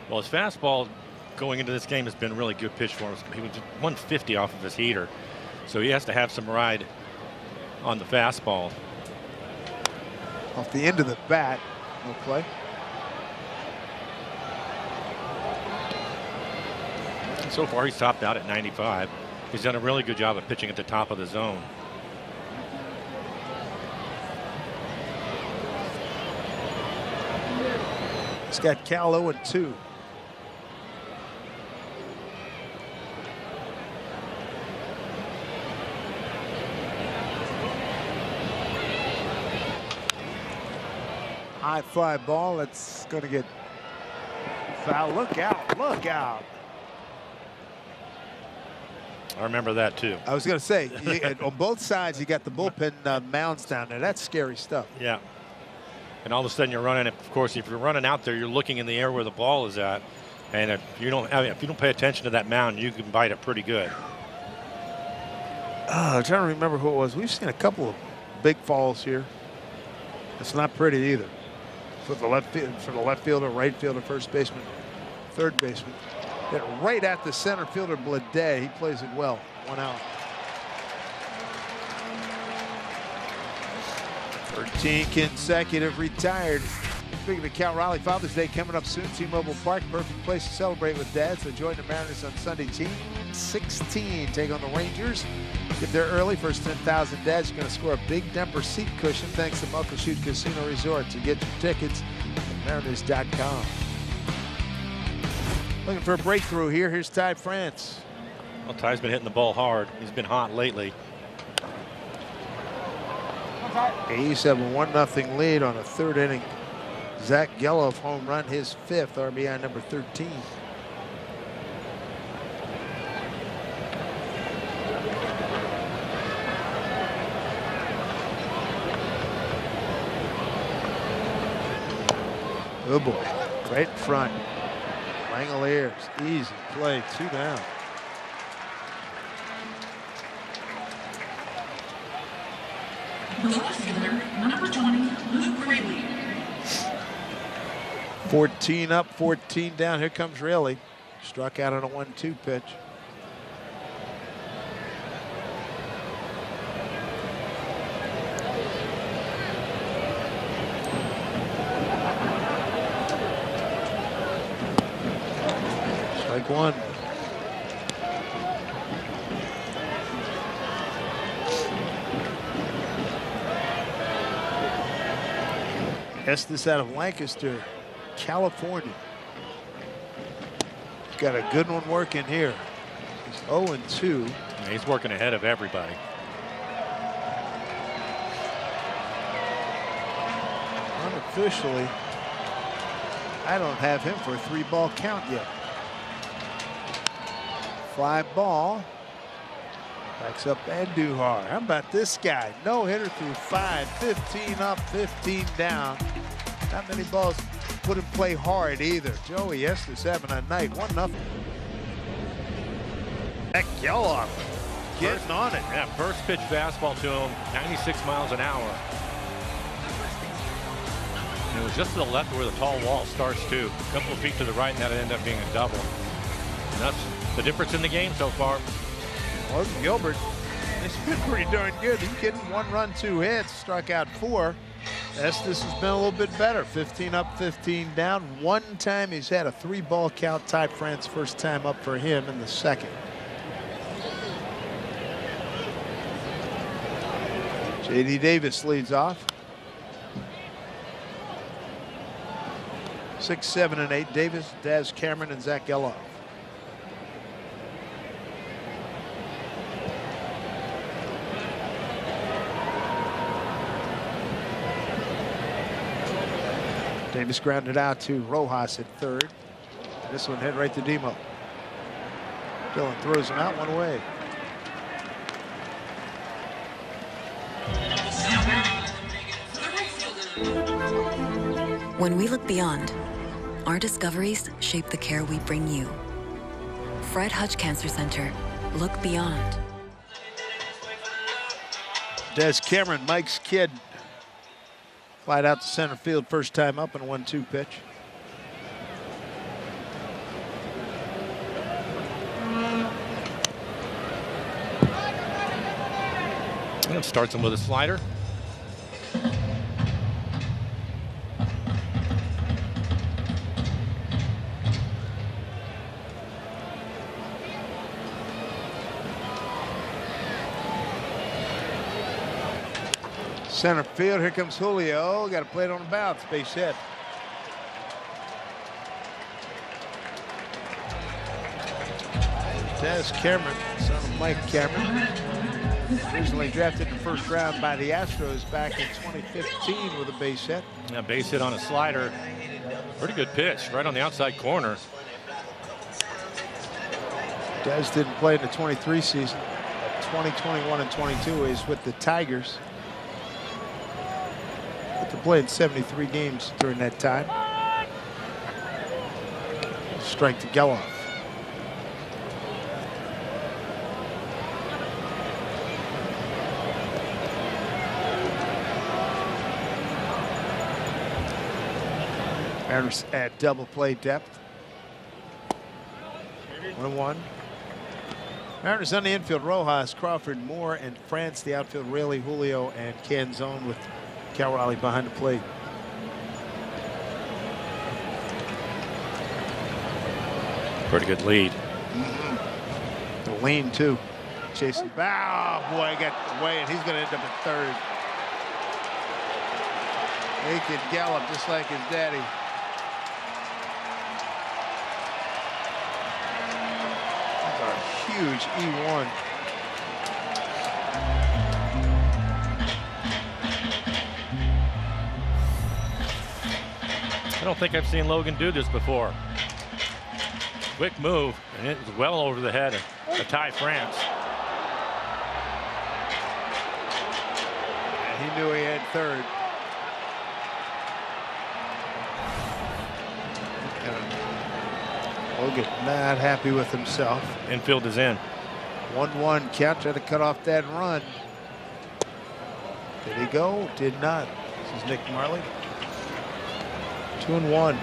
B: Well, his fastball going into this game has been a really good pitch for him. He was 150 off of his heater, so he has to have some ride on the fastball.
A: Off the end of the bat, no play.
B: And so far, he's topped out at 95. He's done a really good job of pitching at the top of the zone.
A: He's got Cal 0-2. High fly ball. That's going to get foul. Look out. Look out.
B: I remember that, too.
A: I was going to say, on both sides, you got the bullpen mounds down there. That's scary stuff.
B: Yeah. And all of a sudden you're running, of course, if you're running out there, you're looking in the air where the ball is at. And if you don't pay attention to that mound, you can bite it pretty good.
A: I'm trying to remember who it was. We've seen a couple of big falls here. It's not pretty either. For the left fielder, right fielder, first baseman, third baseman. Hit right at the center fielder, Blade. He plays it well. 1 out. 13 consecutive retired. Speaking of Cal Raleigh, Father's Day coming up soon. T-Mobile Park, perfect place to celebrate with dads. So join the Mariners on Sunday. Team 16 take on the Rangers. Get there early. First 10,000 dads are going to score a big Denver seat cushion thanks to Muckleshoot Casino Resort. To get your tickets at Mariners.com. Looking for a breakthrough here. Here's Ty France.
B: Well, Ty's been hitting the ball hard. He's been hot lately.
A: A's have a 1-0 lead on a third inning. Zach Geloff home run, his 5th, RBI number 13. Oh boy, right in front. Langoliers, easy play, 2 down.
C: The left fielder, number 20, Luke Rayleigh.
A: 14 up, 14 down. Here comes Rayleigh. Struck out on a 1-2 pitch. Strike 1. Estes out of Lancaster, California. Got a good one working here. He's 0-2.
B: Yeah, he's working ahead of everybody.
A: Unofficially, I don't have him for a 3-ball count yet. Fly ball. Backs up Andujar. How about this guy? No hitter through 5. 15 up, 15 down. Not many balls put him play hard either. Joey Estes having a night. 1-0. That Geloff getting on it.
B: Yeah, first pitch fastball to him, 96 miles an hour. And it was just to the left where the tall wall starts too. A couple of feet to the right, and that'll end up being a double. And that's the difference in the game so far.
A: Well, Gilbert, he's been pretty darn good. He's getting 1 run, 2 hits, struck out 4. Estes has been a little bit better. 15 up, 15 down. 1 time he's had a 3-ball count. Ty France, first time up for him in the 2nd. J.D. Davis leads off. 6, 7, and 8. Davis, Daz Cameron, and Zach Geloff. Davis grounded out to Rojas at 3rd. This one hit right to Demo. Dillon throws him out 1 away.
F: When we look beyond, our discoveries shape the care we bring you. Fred Hutch Cancer Center. Look beyond.
A: Des Cameron, Mike's kid. Flied out to center field first time up in a 1-2 pitch.
B: And starts him with a slider.
A: Center field, here comes Julio. Got to play it on the bounce, base hit. Des Cameron, son of Mike Cameron. Originally drafted in the 1st round by the Astros back in 2015 with a base hit.
B: Yeah, base hit on a slider. Pretty good pitch, right on the outside corner.
A: Des didn't play in the 23 season. 2021 and 22 is with the Tigers. But they played 73 games during that time. Strike to Geloff. Mariners at double play depth. 1-1. Mariners on the infield: Rojas, Crawford, Moore, and France. The outfield: Raley, Julio, and Canzone, with Cal Raleigh behind the plate.
B: Pretty good lead.
A: The lean too. Chasing. Oh boy, I got away, and he's going to end up at third. He can gallop just like his daddy. Huge E1.
B: I don't think I've seen Logan do this before. Quick move, and it was well over the head of Ty France.
A: And he knew he had third. Logan not happy with himself.
B: Infield is in.
A: 1-1 count. Tried to cut off that run. Did he go? Did not. This is Nick Marley. 2-1.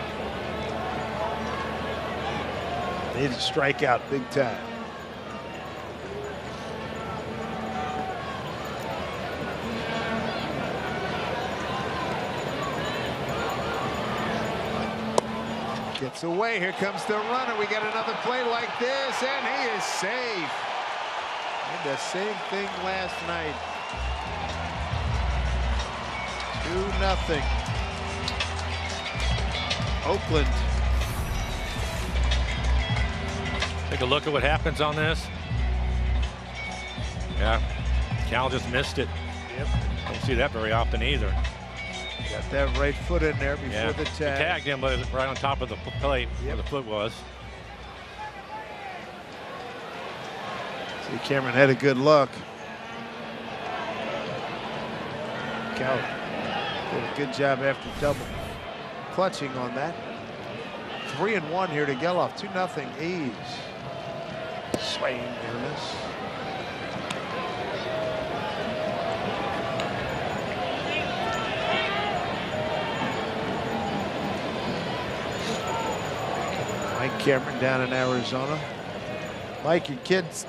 A: Needs a strikeout big time. Gets away. Here comes the runner. We got another play like this, and he is safe. Did the same thing last night. 2-0. Oakland.
B: Take a look at what happens on this. Yeah, Cal just missed it.
A: Yep.
B: Don't see that very often either.
A: Got that right foot in there before the tag.
B: He tagged him, but right on top of the plate where the foot was.
A: See, Cameron had a good look. Cal did a good job after double clutching on that. 3-1 here to Geloff. 2-0 A's. Swing, near miss. Mike Cameron down in Arizona. Mike, your kid's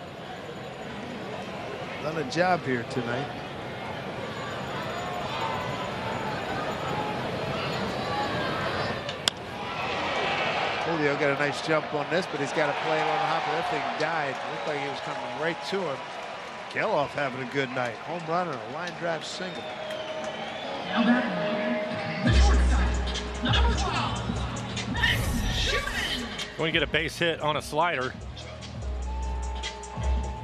A: done a job here tonight. Julio got a nice jump on this, but he's got to play it on the hop. That thing died. It looked like he was coming right to him. Geloff having a good night. Home run and a line drive single.
C: Now batting, the shortstop, number 12, Max Schumann.
B: Going to get a base hit on a slider.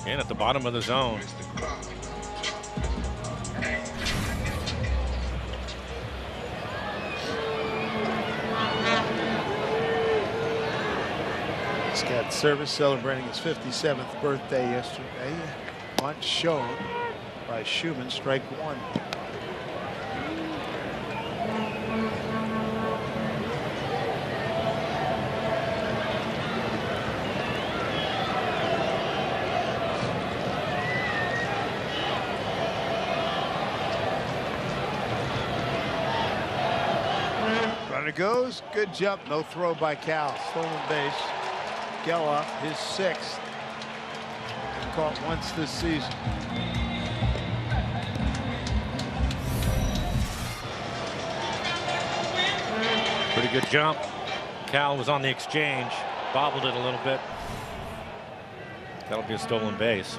B: And at the bottom of the zone.
A: Got service celebrating his 57th birthday yesterday. Bunt shown by Schumann, strike one. Runner goes, good jump, no throw by Cal, stolen base. Geloff, his sixth. Caught once this season.
B: Pretty good jump. Cal was on the exchange, bobbled it a little bit. That'll be a stolen base.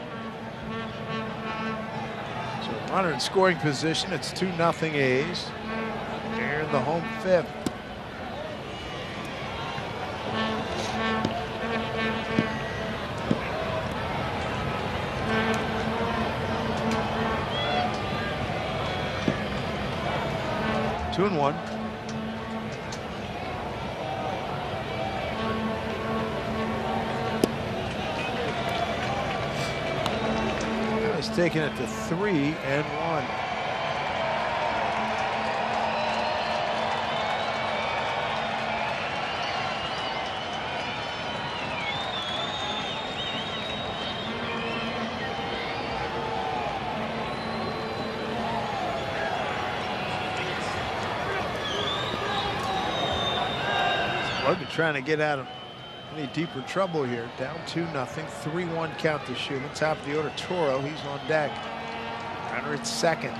A: So runner in scoring position. It's 2-0 A's. They're in the home fifth. Two and one. Now he's taking it to 3-1. Logan trying to get out of any deeper trouble here. Down 2-0, 3-1 count to Schumann. Top of the order, Toro, he's on deck. Runner at second.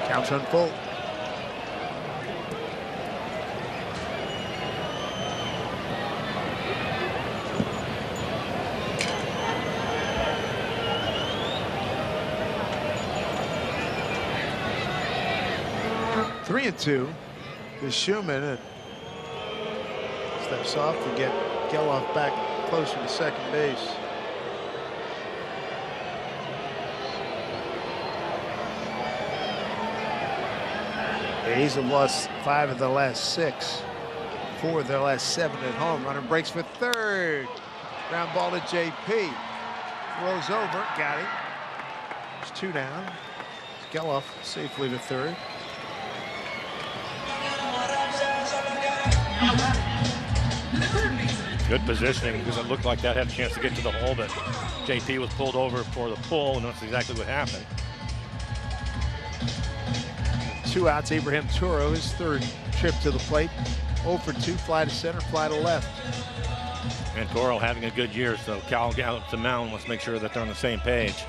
A: Counts on full. Three and two to Schumann, and steps off to get Geloff back closer to second base. The A's have lost 5 of their last 6, 4 of their last 7 at home. Runner breaks for third. Ground ball to JP. Throws over, got him. There's 2 down. Geloff safely to third.
B: Good positioning because it looked like that had a chance to get to the hole, but JP was pulled over for the pull, and that's exactly what happened.
A: 2 outs, Abraham Toro, his third trip to the plate. 0 for 2, fly to center, fly to left.
B: And Toro having a good year, so Cal Gallup to mound. Let's make sure that they're on the same page.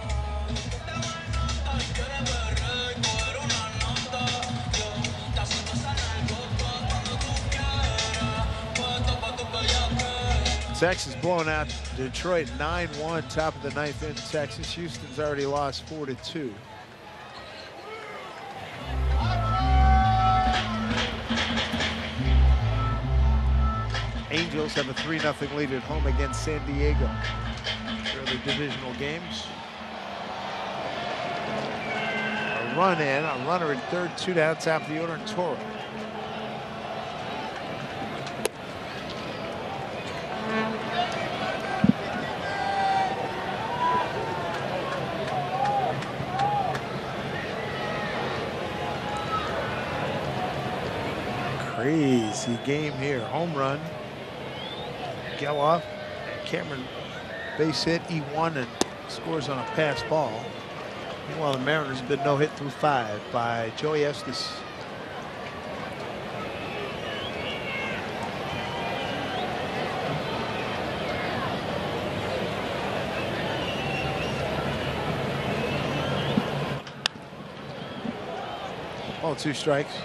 A: Texas blowing out Detroit 9-1, top of the 9th in Texas. Houston's already lost 4-2. Angels have a 3-0 lead at home against San Diego. Early divisional games. A run in, a runner at third, 2 down, top of the order, and Toro. Crazy game here. Home run. Geloff. Cameron base hit, E1, and scores on a pass ball. Meanwhile, the Mariners have been no hit through 5 by Joey Estes. Oh, 2 strikes.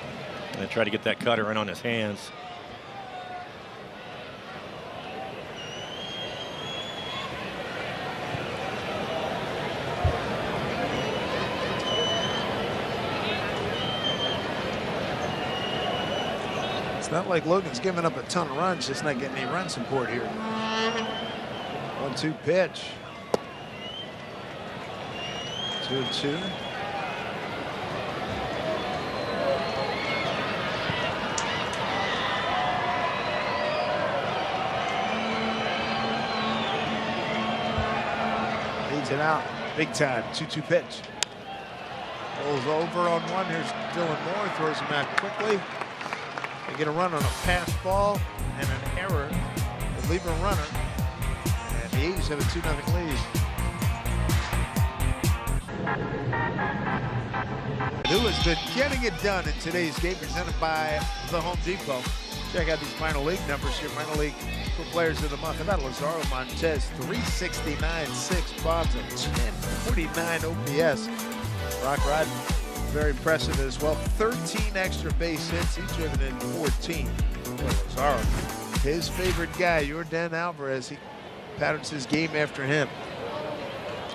B: And try to get that cutter in on his hands.
A: It's not like Logan's giving up a ton of runs, just not getting any run support here. 1-2 pitch. 2-2. It out big time. 2-2 pitch. Rolls over on one. Here's Dylan Moore, throws him out quickly. They get a run on a pass ball and an error. They leave a runner, and the A's have a 2-0 lead. Who has been getting it done in today's game, presented by the Home Depot. Check out these minor league numbers here. Minor league players of the month. How about Lazaro Montez? 369, 6 bombs, and 1049 OPS. Rock Rod, very impressive as well. 13 extra base hits, each driven in 14. Lazaro, his favorite guy, Yordan Alvarez, he patterns his game after him.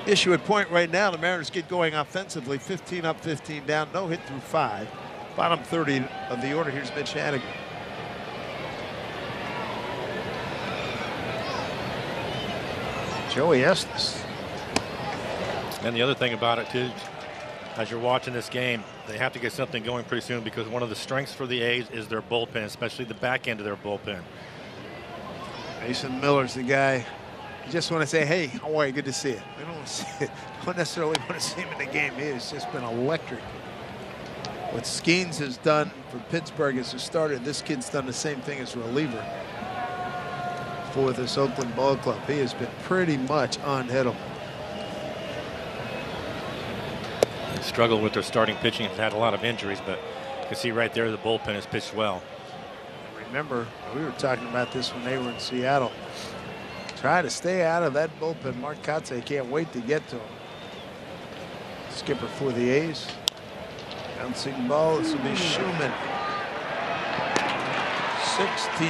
A: Issue at point right now, the Mariners get going offensively. 15 up, 15 down, no hit through 5. Bottom 30 of the order. Here's Mitch Haniger. Joey Estes.
B: And the other thing about it, too, as you're watching this game, they have to get something going pretty soon, because one of the strengths for the A's is their bullpen, especially the back end of their bullpen.
A: Mason Miller's the guy. You just want to say, hey, how are you? Good to see you. We don't necessarily want to see him in the game. He has just been electric. What Skeens has done for Pittsburgh as a starter, this kid's done the same thing as a reliever for this Oakland ball club. He has been pretty much unhittable.
B: Struggled with their starting pitching. Have had a lot of injuries, but you can see right there the bullpen has pitched well.
G: Remember, we were talking about this when they were in Seattle. Try to stay out of that bullpen. Mark Kotze can't wait to get to him. Skipper for the A's. Bouncing ball. This will be Schumann. 16.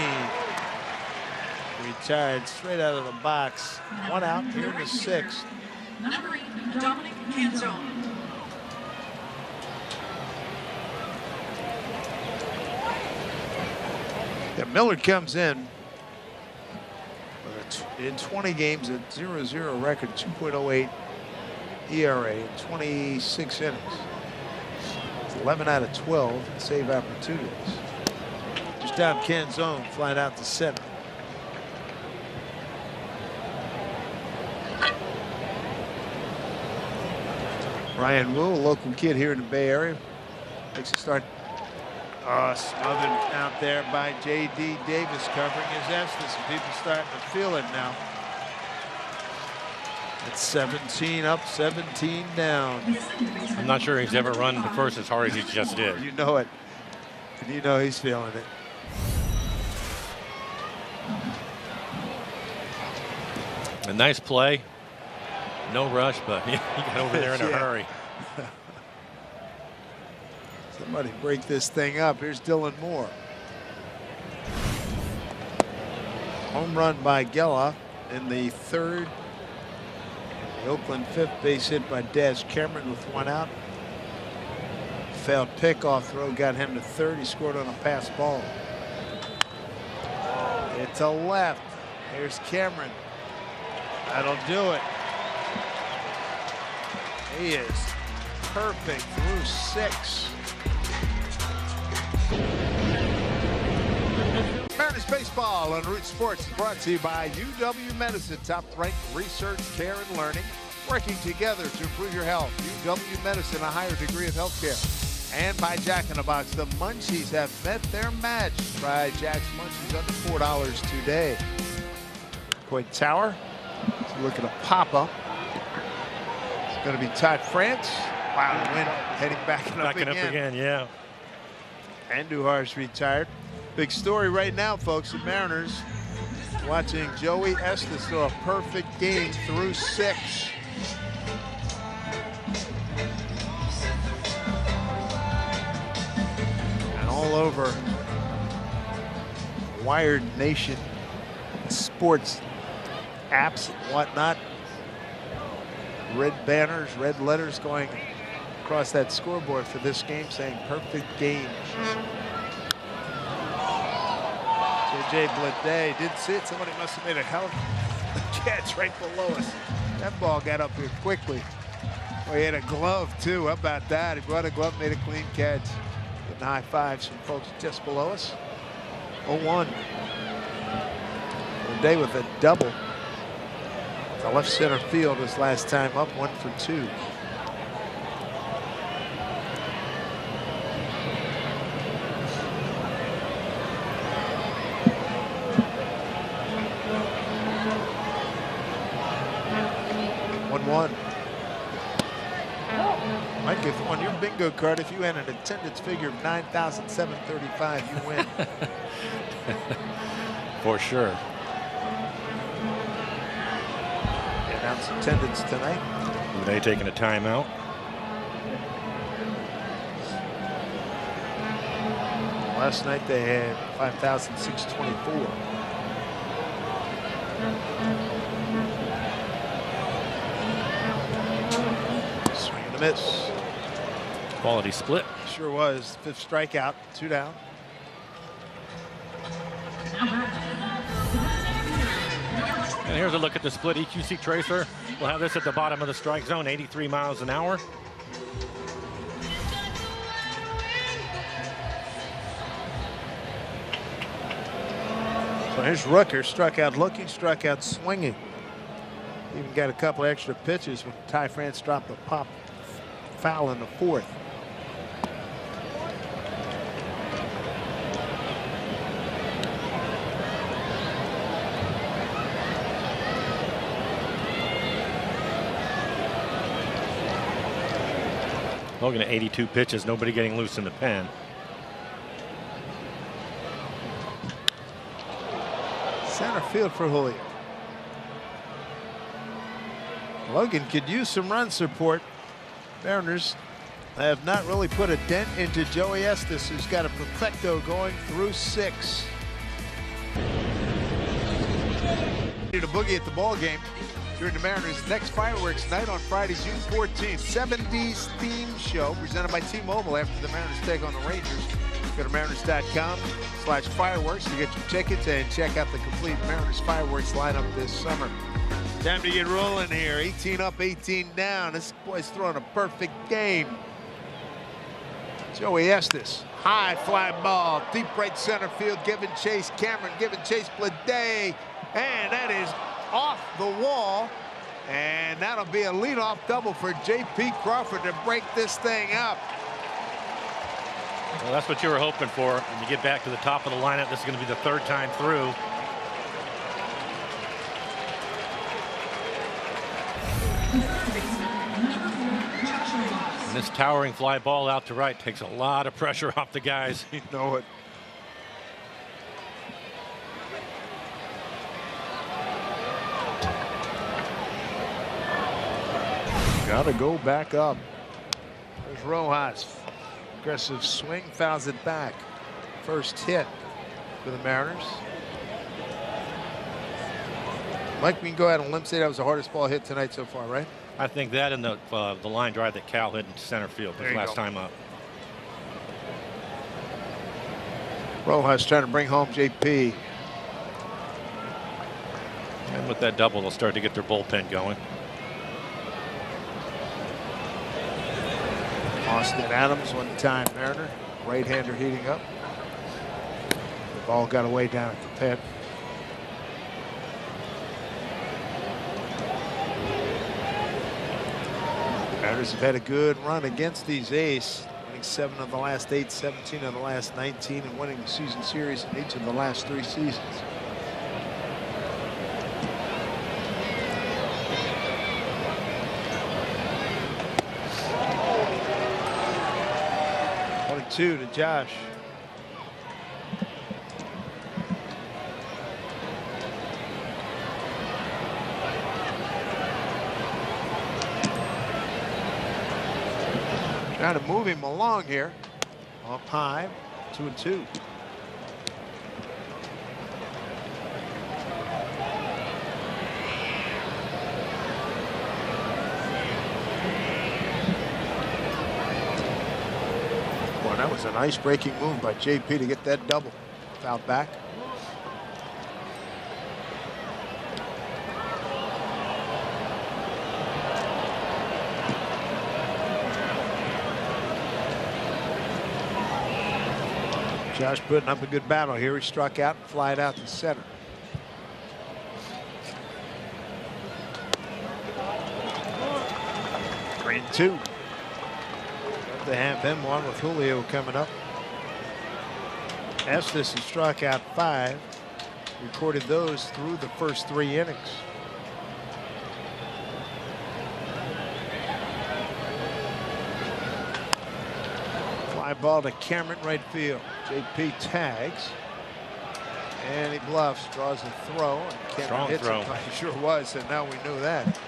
G: Retired straight out of the box. 1 out here in the 6th.
C: Number 8, Dominic Canzone.
G: Yeah, Miller comes in in 20 games at 0-0 record, 2.08 ERA in 26 innings. It's 11 out of 12 save opportunities. Just down Canzone flying out to center. Ryan Wu, a local kid here in the Bay Area, makes a start. Smothered out there by J.D. Davis covering his Estes, and people starting to feel it now. It's 17 up, 17 down.
B: I'm not sure he's ever run to first as hard as he just did.
G: You know it. And you know he's feeling it.
B: A nice play. No rush, but he got over there in a hurry.
G: Somebody break this thing up. Here's Dylan Moore. Home run by Gela in the 3rd. The Oakland 5th base hit by Daz Cameron with 1 out. Failed pickoff throw got him to 3rd. He scored on a pass ball. It's a left. Here's Cameron. That'll do it. He is perfect through 6.
A: Mariners baseball on Root Sports is brought to you by UW Medicine, top-ranked research, care, and learning, working together to improve your health. UW Medicine, a higher degree of health care. And by Jack in the Box, the Munchies have met their match. Try Jack's Munchies under $4 today.
G: Coit Tower. Let's look at a pop-up. It's going to be Todd France. Wow, the wind heading back up again.
B: Yeah.
G: Andujar's retired. Big story right now, folks. The Mariners watching Joey Estes throw a perfect game through 6. And all over Wired Nation sports apps and whatnot. Red banners, red letters going across that scoreboard for this game saying perfect game. J.J. Bleday didn't see it. Somebody must have made a hell of a catch right below us. That ball got up here quickly. Well, he had a glove, too. How about that? He brought a glove, made a clean catch. Getting high fives from folks just below us. 0-1. Bleday with a double. The left center field his last time up, 1 for 2. Mike, if on your bingo card, if you had an attendance figure of 9,735, you win.
B: For sure.
G: Announce attendance tonight.
B: Are they taking a timeout?
G: Last night they had 5,624. Swing and a miss.
B: Quality split.
G: Sure was. 5th strikeout, 2 down.
B: And here's a look at the split EQC tracer. We'll have this at the bottom of the strike zone, 83 miles an hour.
G: So here's Rooker, struck out looking, struck out swinging. Even got a couple extra pitches when Ty France dropped the pop foul in the 4th.
B: Logan at 82 pitches, nobody getting loose in the pen.
G: Center field for Julio. Logan could use some run support. Mariners have not really put a dent into Joey Estes, who's got a perfecto going through 6. To boogie at the ball game during the Mariners' next fireworks night on Friday, June 14th. 70s theme show presented by T-Mobile after the Mariners take on the Rangers. Go to Mariners.com/fireworks to get your tickets and check out the complete Mariners fireworks lineup this summer. Time to get rolling here. 18 up, 18 down. This boy's throwing a perfect game. Joey Estes, high fly ball, deep right center field, giving chase Cameron, giving chase Bleday, and that is off the wall, and that'll be a leadoff double for J.P. Crawford to break this thing up.
B: Well, that's what you were hoping for. When you get back to the top of the lineup, this is going to be the 3rd time through. And this towering fly ball out to right takes a lot of pressure off the guys.
G: You know it. Got to go back up. There's Rojas. Aggressive swing, fouls it back. First hit for the Mariners. Mike, we can go ahead and limb say that was the hardest ball hit tonight so far, right?
B: I think that and the line drive that Cal hit in center field his last time up.
G: Rojas trying to bring home JP.
B: And with that double, they'll start to get their bullpen going.
G: Austin Adams, one-time Mariner, right-hander heating up. The ball got away down at the pit. Mariners have had a good run against these A's, winning 7 of the last 8, 17 of the last 19, and winning the season series in each of the last 3 seasons. Two to Josh. Trying to move him along here. Up high, 2-2. That was a nice breaking move by JP to get that double. Fouled back. Josh putting up a good battle here. He struck out and flied out to center. Green 2. To have him one with Julio coming up. Estes has struck out 5. Recorded those through the first 3 innings. Fly ball to Cameron, right field. JP tags. And he bluffs, draws a throw. And Cameron
B: Strong
G: hits
B: throw.
G: it. He sure was, and now we know that.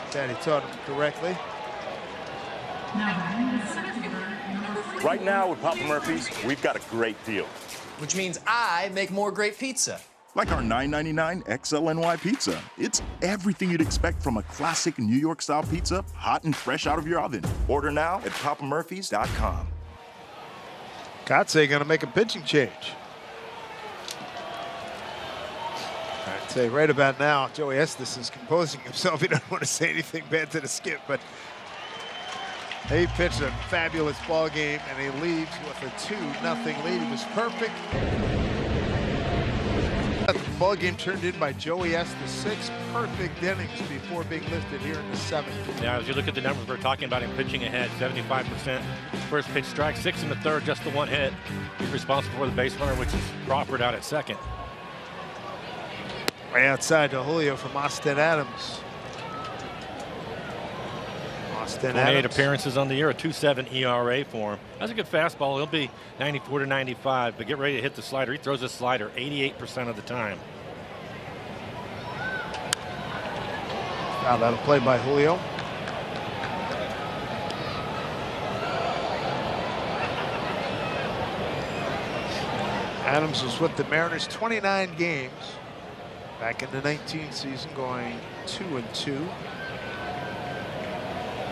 G: Daddy taught him correctly.
H: Right now with Papa Murphy's, we've got a great deal.
I: Which means I make more great pizza.
H: Like our $9.99 XLNY pizza. It's everything you'd expect from a classic New York style pizza, hot and fresh out of your oven. Order now at papamurphys.com.
G: Kotze going to make a pitching change. I'd say right about now, Joey Estes is composing himself. He doesn't want to say anything bad to the skip, but he pitched a fabulous ball game, and he leaves with a 2-0 lead. It was perfect. The ball game turned in by Joey Estes. 6 perfect innings before being lifted here in the 7th.
B: Now, as you look at the numbers, we're talking about him pitching ahead, 75%. First pitch strike, 6 in the 3rd, just the 1 hit. He's responsible for the base runner, which is Crawford out at 2nd. Right
G: outside to Julio from Austin Adams. Austin
B: 28
G: Adams.
B: appearances on the year, a 2.7 ERA for him. That's a good fastball. He'll be 94 to 95, but get ready to hit the slider. He throws a slider 88% of the time.
G: Foul out of play by Julio. Adams was with the Mariners 29 games back in the 19th season, going 2-2.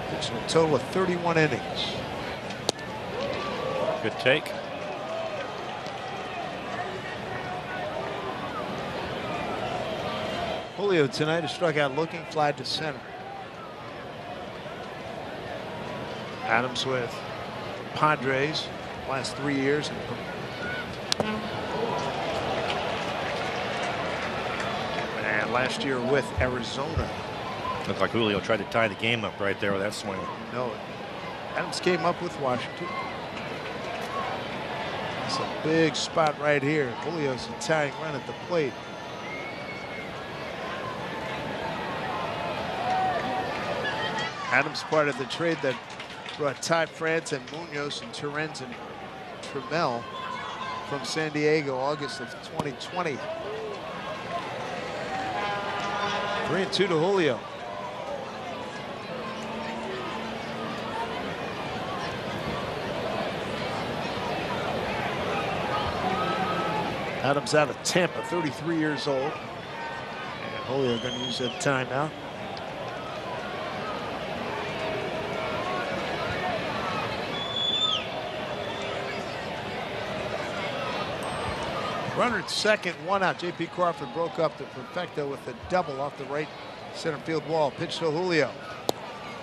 G: Pitching a total of 31 innings.
B: Good take.
G: Julio tonight has struck out looking, fly to center. Adams with Padres last 3 years. And last year with Arizona.
B: Looked like Julio tried to tie the game up right there with that swing.
G: No, Adams came up with Washington. It's a big spot right here. Julio's a tying run at the plate. Adams part of the trade that brought Ty France and Munoz and Torrens and Trammell from San Diego, August of 2020. 3-2 to Julio. Adams out of Tampa, 33 years old. And Julio going to use that timeout. Runner at second, 1 out. J.P. Crawford broke up the perfecto with a double off the right center field wall. Pitch to Julio.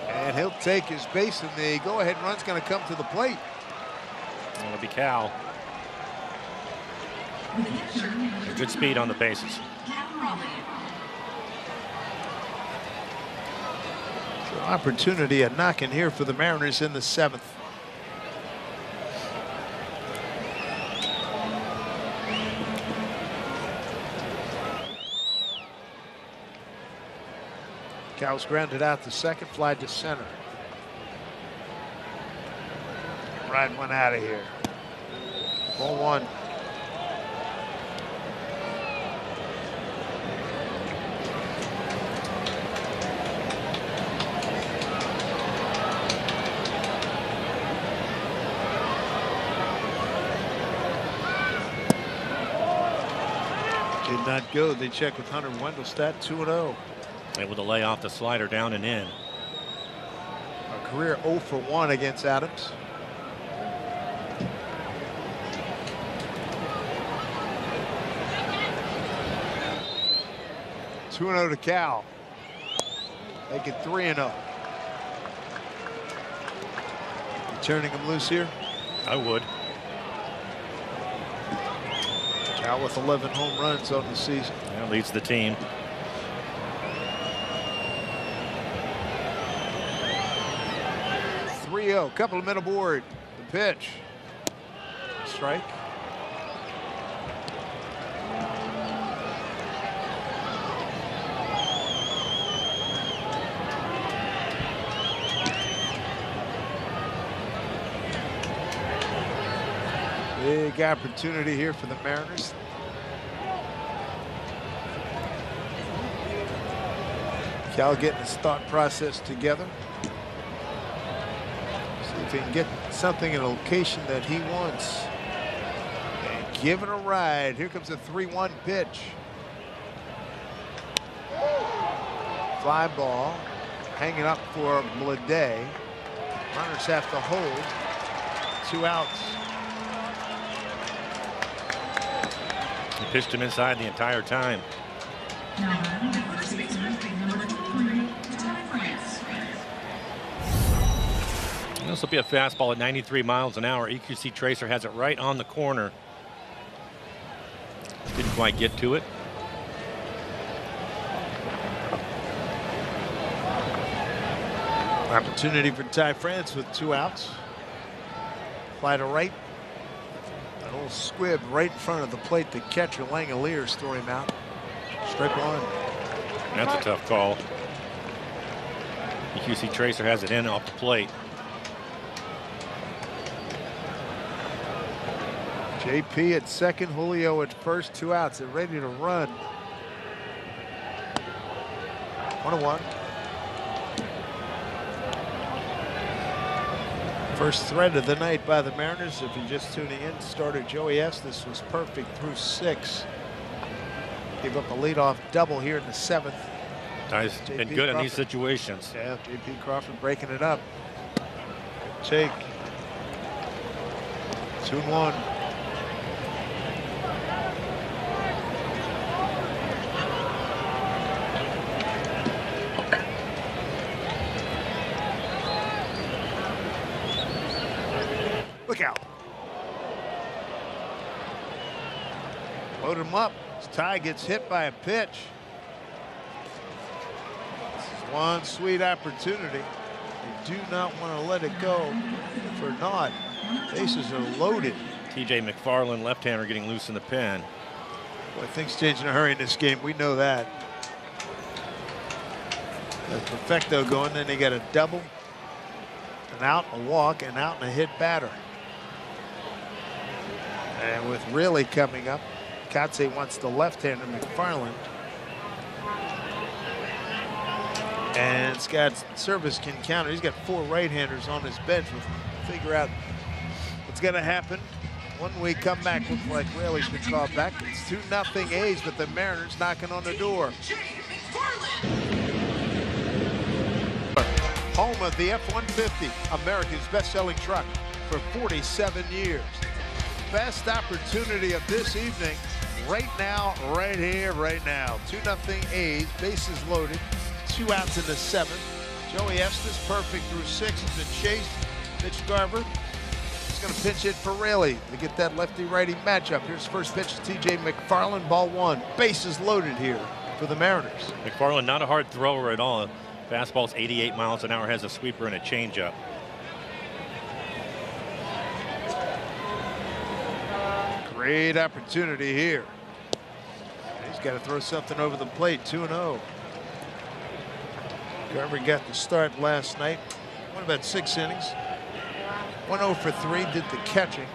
G: And he'll take his base, and the go-ahead run's going to come to the plate.
B: It'll be Cal. Good speed on the bases.
G: So opportunity, a knock in here for the Mariners in the 7th. Cal's grounded out to second, fly to center. Ride one out of here. 0-1. Did not go. They check with Hunter Wendelstedt, 2-0.
B: Able to lay off the slider down and in.
G: A career 0 for 1 against Adams. (2-0) to Cal. Make it 3-0. You turning him loose here?
B: I would.
G: Cal with 11 home runs on the season.
B: Yeah, leads the team.
G: Couple of men aboard. The pitch. Strike. Big opportunity here for the Mariners. Cal getting his thought process together. If he can get something in a location that he wants and give it a ride. Here comes a 3-1 pitch. Fly ball hanging up for Blade. Runners have to hold. 2 outs.
B: He pitched him inside the entire time. This will be a fastball at 93 miles an hour. EQC Tracer has it right on the corner. Didn't quite get to it.
G: Opportunity for Ty France with 2 outs. Fly to right. An old squib right in front of the plate. The catcher Langoliers throw him out. Strike 1.
B: That's a tough call. QC Tracer has it in off the plate.
G: JP at second, Julio at first, 2 outs. They're ready to run. 1-1. First threat of the night by the Mariners. If you're just tuning in, starter Joey Estes was perfect through 6. Gave up a leadoff double here in the 7th.
B: He's been good in these situations.
G: Yeah, JP Crawford breaking it up. Good take. 2-1. Look out. Load him up. Ty gets hit by a pitch. This is one sweet opportunity. They do not want to let it go. For not, bases are loaded.
B: TJ McFarland, left-hander, getting loose in the pen.
G: Boy, things change in a hurry in this game. We know that. There's perfecto going. Then they got a double, an out, a walk, an out, and a hit batter. And with really coming up, Katse wants the left-hander McFarland. And Scott Service can counter. He's got 4 right-handers on his bench. We'll figure out what's going to happen when we come back. Looks like Raley's been called back. It's 2-0 A's, but the Mariners knocking on the door. Home of the F-150, America's best-selling truck for 47 years. Best opportunity of this evening, right now, right here, right now. 2-0 A's, bases loaded, 2 outs in the 7th. Joey Estes perfect through 6. Has been chased. Mitch Garver is going to pitch it for Raley to get that lefty-righty matchup. Here's first pitch to TJ McFarland, ball 1. Bases loaded here for the Mariners.
B: McFarland not a hard thrower at all. Fastball's 88 miles an hour, has a sweeper and a changeup.
G: Great opportunity here. He's got to throw something over the plate. 2-0. Garver got the start last night. Went about 6 innings. 1-0 for 3. Did the catching,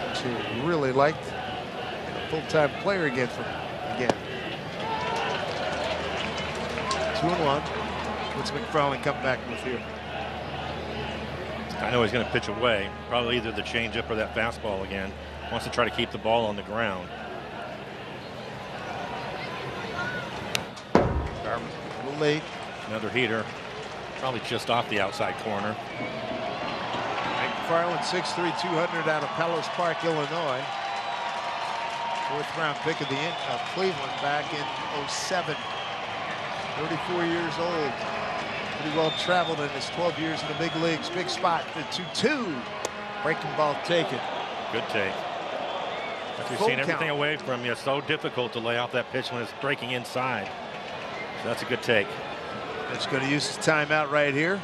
G: which he really liked. A full-time player again for him again. 2-1. What's McFarland come back with here?
B: I know he's going to pitch away. Probably either the changeup or that fastball again. Wants to try to keep the ball on the ground.
G: Garver a little late.
B: Another heater. Probably just off the outside corner.
G: McFarland, 6'3", 200 out of Palos Park, Illinois. 4th round pick of Cleveland back in 07. 34 years old. Pretty well traveled in his 12 years in the big leagues. Big spot, the 2-2. Breaking ball taken.
B: Good take. After seeing everything away from you, so difficult to lay off that pitch when it's breaking inside. So that's a good take.
G: That's going to use his timeout right here.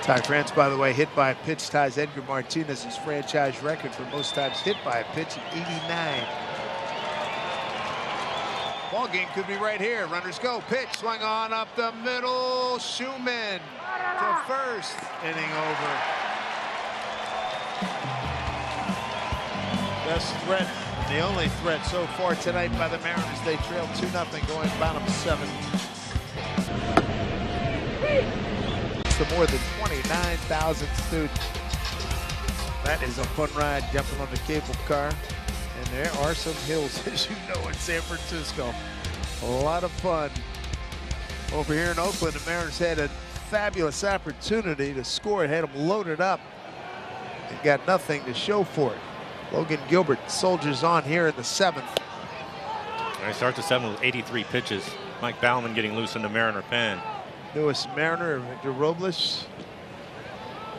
G: Ty France, by the way, hit by a pitch ties Edgar Martinez's franchise record for most times hit by a pitch at 89. Ball game could be right here. Runners go. Pitch swung on up the middle. Schumann to first. Inning over. Best threat, the only threat so far tonight by the Mariners. They trail 2-0 going bottom 7. To more than 29,000 students. That is a fun ride jumping on the cable car. And there are some hills, as you know, in San Francisco. A lot of fun. Over here in Oakland, the Mariners had a fabulous opportunity to score. It had them loaded up. They got nothing to show for it. Logan Gilbert soldiers on here in the 7th.
B: They start the 7th with 83 pitches. Mike Bauman getting loose in the Mariner pen.
G: Newest Mariner, Victor Robles.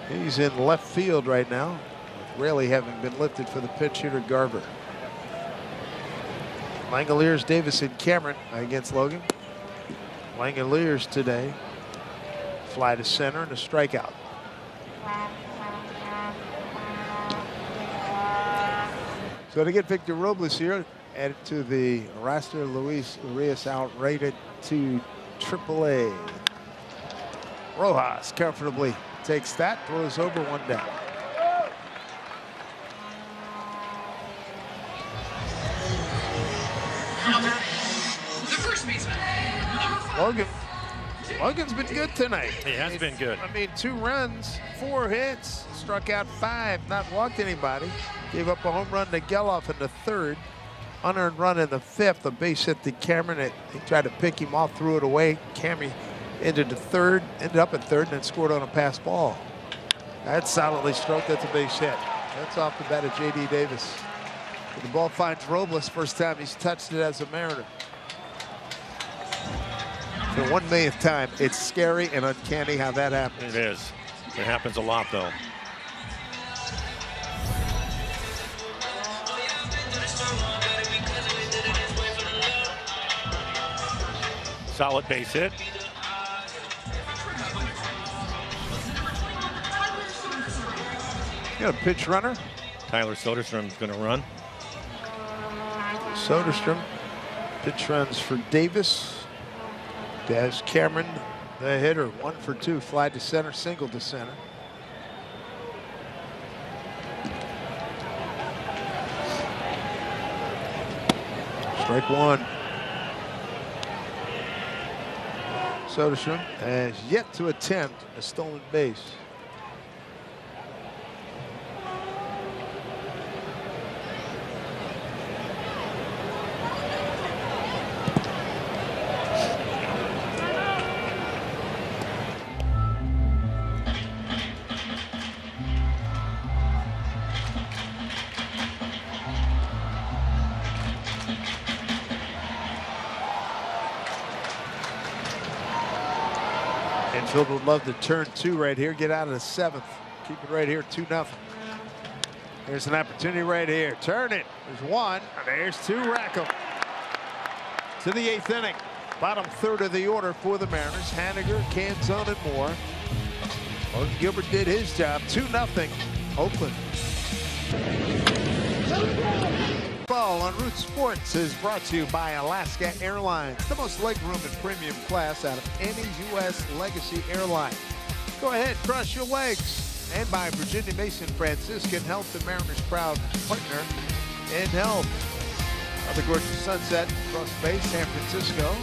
G: He's in left field right now, with Raley having been lifted for the pitch hitter Garver. Langoliers, Davis, and Cameron against Logan. Langoliers today. Fly to center and a strikeout. So to get Victor Robles here, added to the roster, Luis Urias outrated to AAA. Rojas comfortably takes that, throws over, one down.
C: The first baseman, number 5.
G: Logan's been good tonight.
B: He has been good.
G: I mean, 2 runs, 4 hits, struck out 5, not walked anybody. Gave up a home run to Geloff in the 3rd. Unearned run in the 5th. A base hit to Cameron. He tried to pick him off, threw it away. Cammy ended the 3rd, ended up at 3rd, and then scored on a pass ball. That's solidly stroked. That's a base hit. That's off the bat of J.D. Davis. But the ball finds Robles. First time he's touched it as a Mariner. For 1 millionth time, it's scary and uncanny how that happens.
B: It is. It happens a lot, though. Solid base hit.
G: You got a pitch runner.
B: Tyler Soderstrom's going to run.
G: Soderstrom. Pitch runs for Davis. Daz Cameron, the hitter, 1 for 2. Fly to center, single to center. Strike 1. Soderstrom has yet to attempt a stolen base. Infield would love to turn 2 right here, get out of the 7th. Keep it right here, 2-0. There's an opportunity right here. Turn it. There's 1, and there's 2. Rackham. To the 8th inning. Bottom 3rd of the order for the Mariners. Haniger, Canzone, and Moore. Logan Gilbert did his job. 2-0. Oakland. Ball on Root Sports is brought to you by Alaska Airlines, the most legroom and premium class out of any U.S. legacy airline. Go ahead, cross your legs. And by Virginia Mason Franciscan Health, the Mariners' proud partner in health. Another gorgeous sunset across space, San Francisco.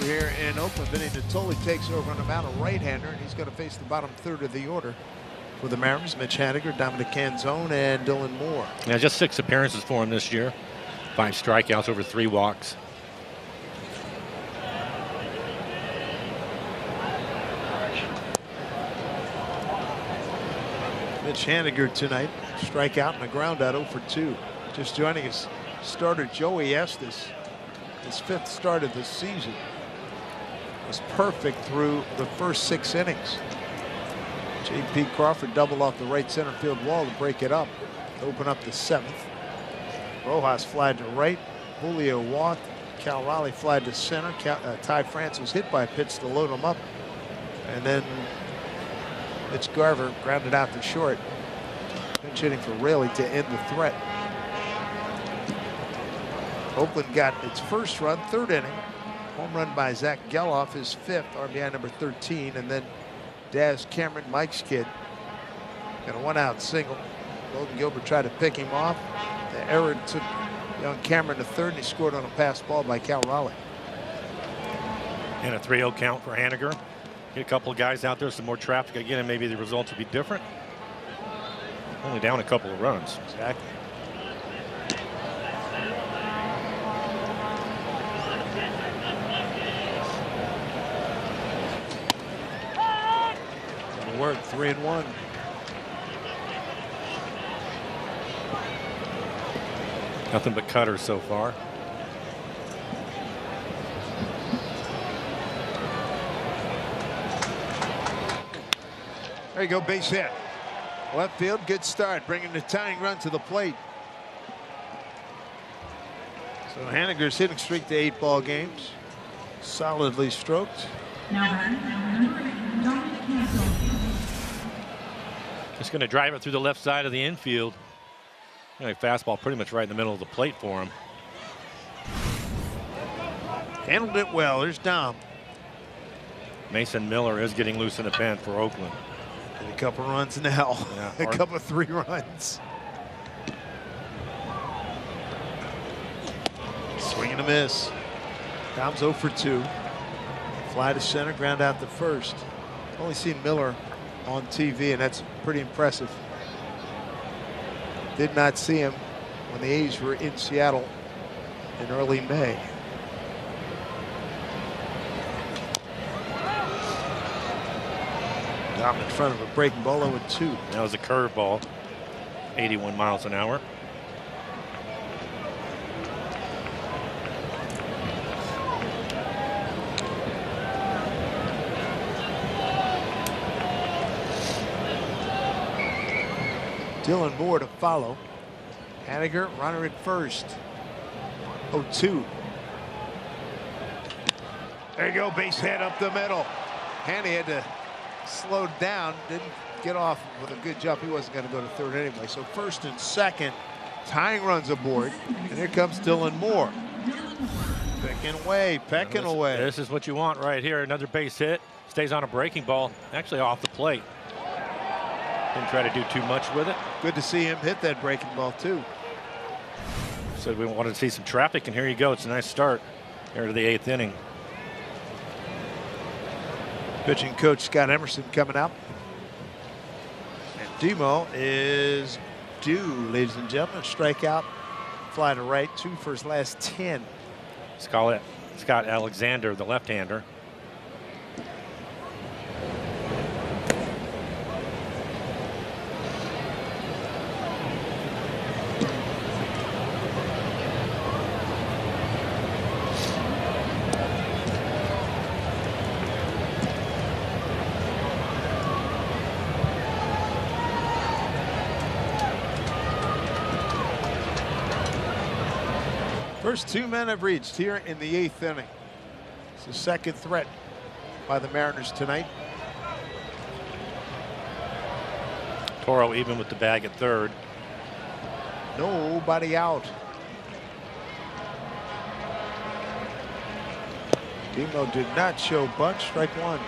G: We're here in Oakland. Vinny Natoli takes over on the mound, a right-hander, and he's going to face the bottom 3rd of the order. For the Mariners, Mitch Haniger, Dominic Canzone, and Dylan Moore.
B: Yeah, just 6 appearances for him this year. 5 strikeouts, over 3 walks.
G: Mitch Haniger tonight, strikeout and a ground out 0 for 2. Just joining us, starter Joey Estes. His 5th start of the season. Was perfect through the first 6 innings. J.P. Crawford doubled off the right center field wall to break it up. To open up the 7th. Rojas flied to right. Julio walked. Cal Raleigh flied to center. Ty France was hit by a pitch to load him up. And then Mitch Garver grounded out to short. Pinch hitting for Raley to end the threat. Oakland got its first run, 3rd inning. Home run by Zach Geloff, his 5th, RBI number 13. And then Daz Cameron, Mike's kid. Got a 1-out single. Logan Gilbert tried to pick him off. The error took young Cameron to 3rd, and he scored on a pass ball by Cal Raleigh.
B: And a 3-0 count for Haniger. Get a couple of guys out there, some more traffic again, and maybe the results will be different. Only down a couple of runs.
G: Exactly. Work 3-1.
B: Nothing but cutters so far.
G: There you go, base hit. Left field, good start, bringing the tying run to the plate. So Haniger's hitting streak to 8 ball games. Solidly stroked.
B: Just going to drive it through the left side of the infield. Fastball pretty much right in the middle of the plate for him.
G: Handled it well. There's Dom.
B: Mason Miller is getting loose in the pen for Oakland.
G: And a couple runs now.
B: Yeah,
G: a couple of 3 runs. Swing and a miss. Dom's 0 for 2. Fly to center, ground out to first. Only seen Miller on TV, and that's pretty impressive. Did not see him when the A's were in Seattle in early May. Dom in front of a breaking ball 0-2.
B: That was a curveball, 81 miles an hour.
G: Dylan Moore to follow. Haniger, runner at first. 0-2. There you go, base hit up the middle. Hanny had to slow down, didn't get off with a good jump. He wasn't going to go to third anyway. So first and second, tying runs aboard. And here comes Dylan Moore. Pecking away.
B: This is what you want right here. Another base hit. Stays on a breaking ball, actually off the plate. Didn't try to do too much with it.
G: Good to see him hit that breaking ball too.
B: Said we wanted to see some traffic, and here you go. It's a nice start here to the 8th inning.
G: Pitching coach Scott Emerson coming out. And Demo is due, ladies and gentlemen. Strikeout, fly to right, 2 for his last 10.
B: Scott Alexander, the left-hander.
G: First 2 men have reached here in the 8th inning. It's the second threat by the Mariners tonight.
B: Toro even with the bag at third.
G: Nobody out. Demo did not show bunt. Strike 1.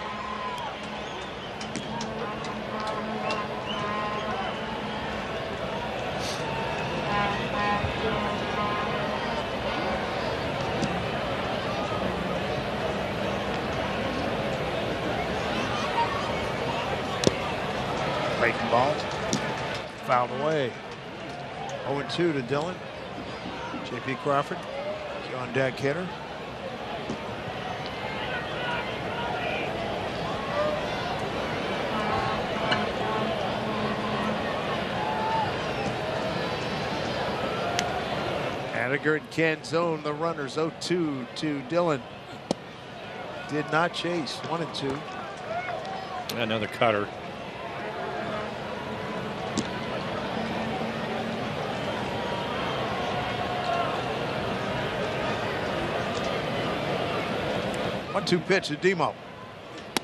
G: Breaking ball. Fouled away. 0-2 to Dillon. J.P. Crawford. On deck hitter. Haniger and Canzone, the runners. 0-2 to Dillon. Did not chase. 1-2.
B: Another cutter.
G: One-two pitch to Demo.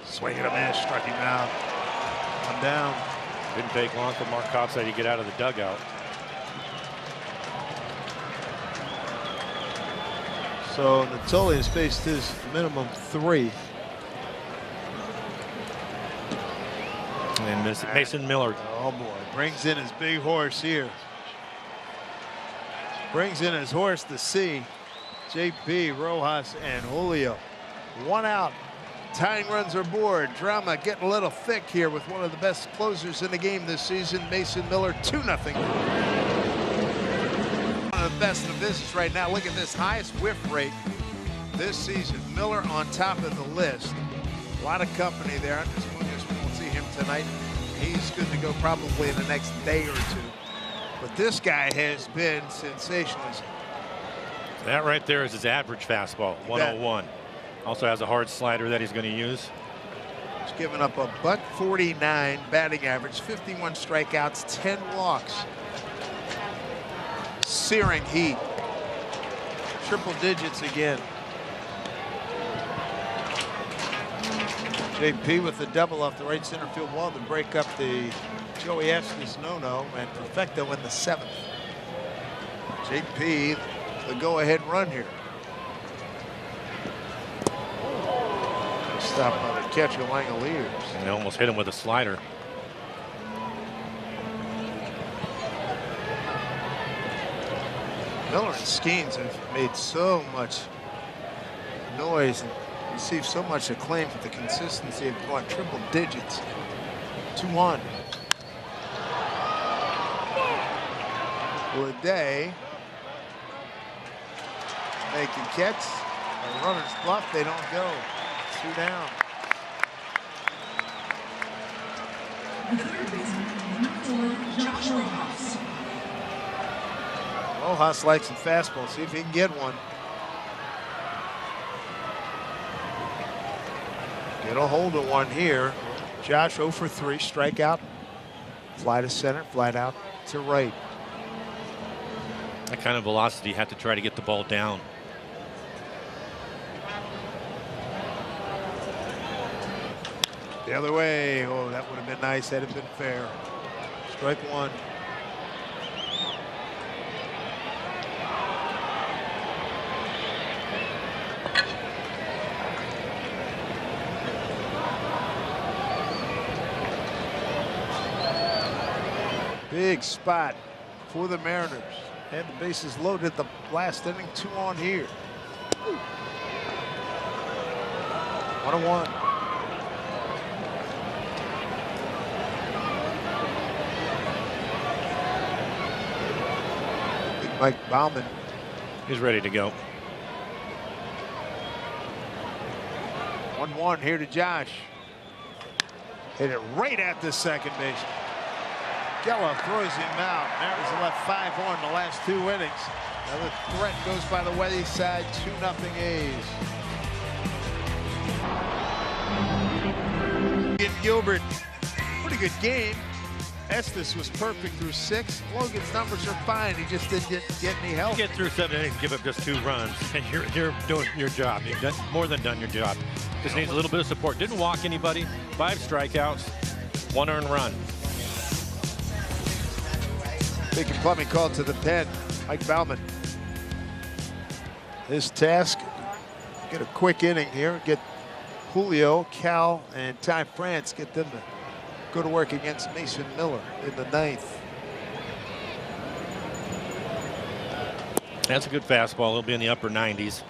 G: Swing and a miss, struck him out. One down.
B: Didn't take long for Mark Kotsay to get out of the dugout.
G: So Natoli has faced his minimum 3.
B: And Mason Miller.
G: Oh boy, brings in his big horse here. Brings in his horse to see JP, Rojas, and Julio. 1 out. Tying runs are aboard. Drama getting a little thick here with one of the best closers in the game this season, Mason Miller. 2-0. One of the best in the business right now. Look at this, highest whiff rate this season. Miller on top of the list. A lot of company there. Andres Munoz, we won't see him tonight. He's good to go probably in the next day or 2. But this guy has been sensational.
B: That right there is his average fastball, 101. Also has a hard slider that he's going to use.
G: He's given up a .49 batting average, 51 strikeouts, 10 walks. Searing heat. Triple digits again. JP with the double off the right center field wall to break up the Joey Estes no-no, and Perfecto in the 7th. JP, the go-ahead run here. Stop another catch of Langoliers.
B: And they almost hit him with a slider.
G: Miller and Skeens have made so much noise and received so much acclaim for the consistency of going triple digits. 2-1. Day make the catch. The runners bluff. They don't go. 2 down.
C: The third baseman, number 4, Josh Rojas.
G: Rojas likes some fastball. See if he can get one. Get a hold of one here. Josh 0 for 3. Strikeout. Fly to center. Fly out to right.
B: That kind of velocity, you have to try to get the ball down.
G: The other way. Oh, that would have been nice. That had been fair. Strike 1. Big spot for the Mariners. Had the bases loaded the last inning. 2 on here. 1-1. Big Mike Bauman.
B: He's ready to go.
G: 1-1 here to Josh. Hit it right at the second base. Geller throws him out. Mariners have left 5 on the last 2 innings. Another threat goes by the Weathy side. 2-0 A's. Gilbert, pretty good game. Estes was perfect through 6. Logan's numbers are fine. He just didn't get any help.
B: Get through 7 innings, give up just 2 runs, and you're doing your job. You've done more than done your job. Just needs a little bit of support. Didn't walk anybody. 5 strikeouts, 1 earned run.
G: Big plumbing called to the pen. Mike Bauman. His task, get a quick inning here. Get Julio, Cal, and Ty France. Get them to go to work against Mason Miller in the 9th.
B: That's a good fastball. He'll be in the upper 90s.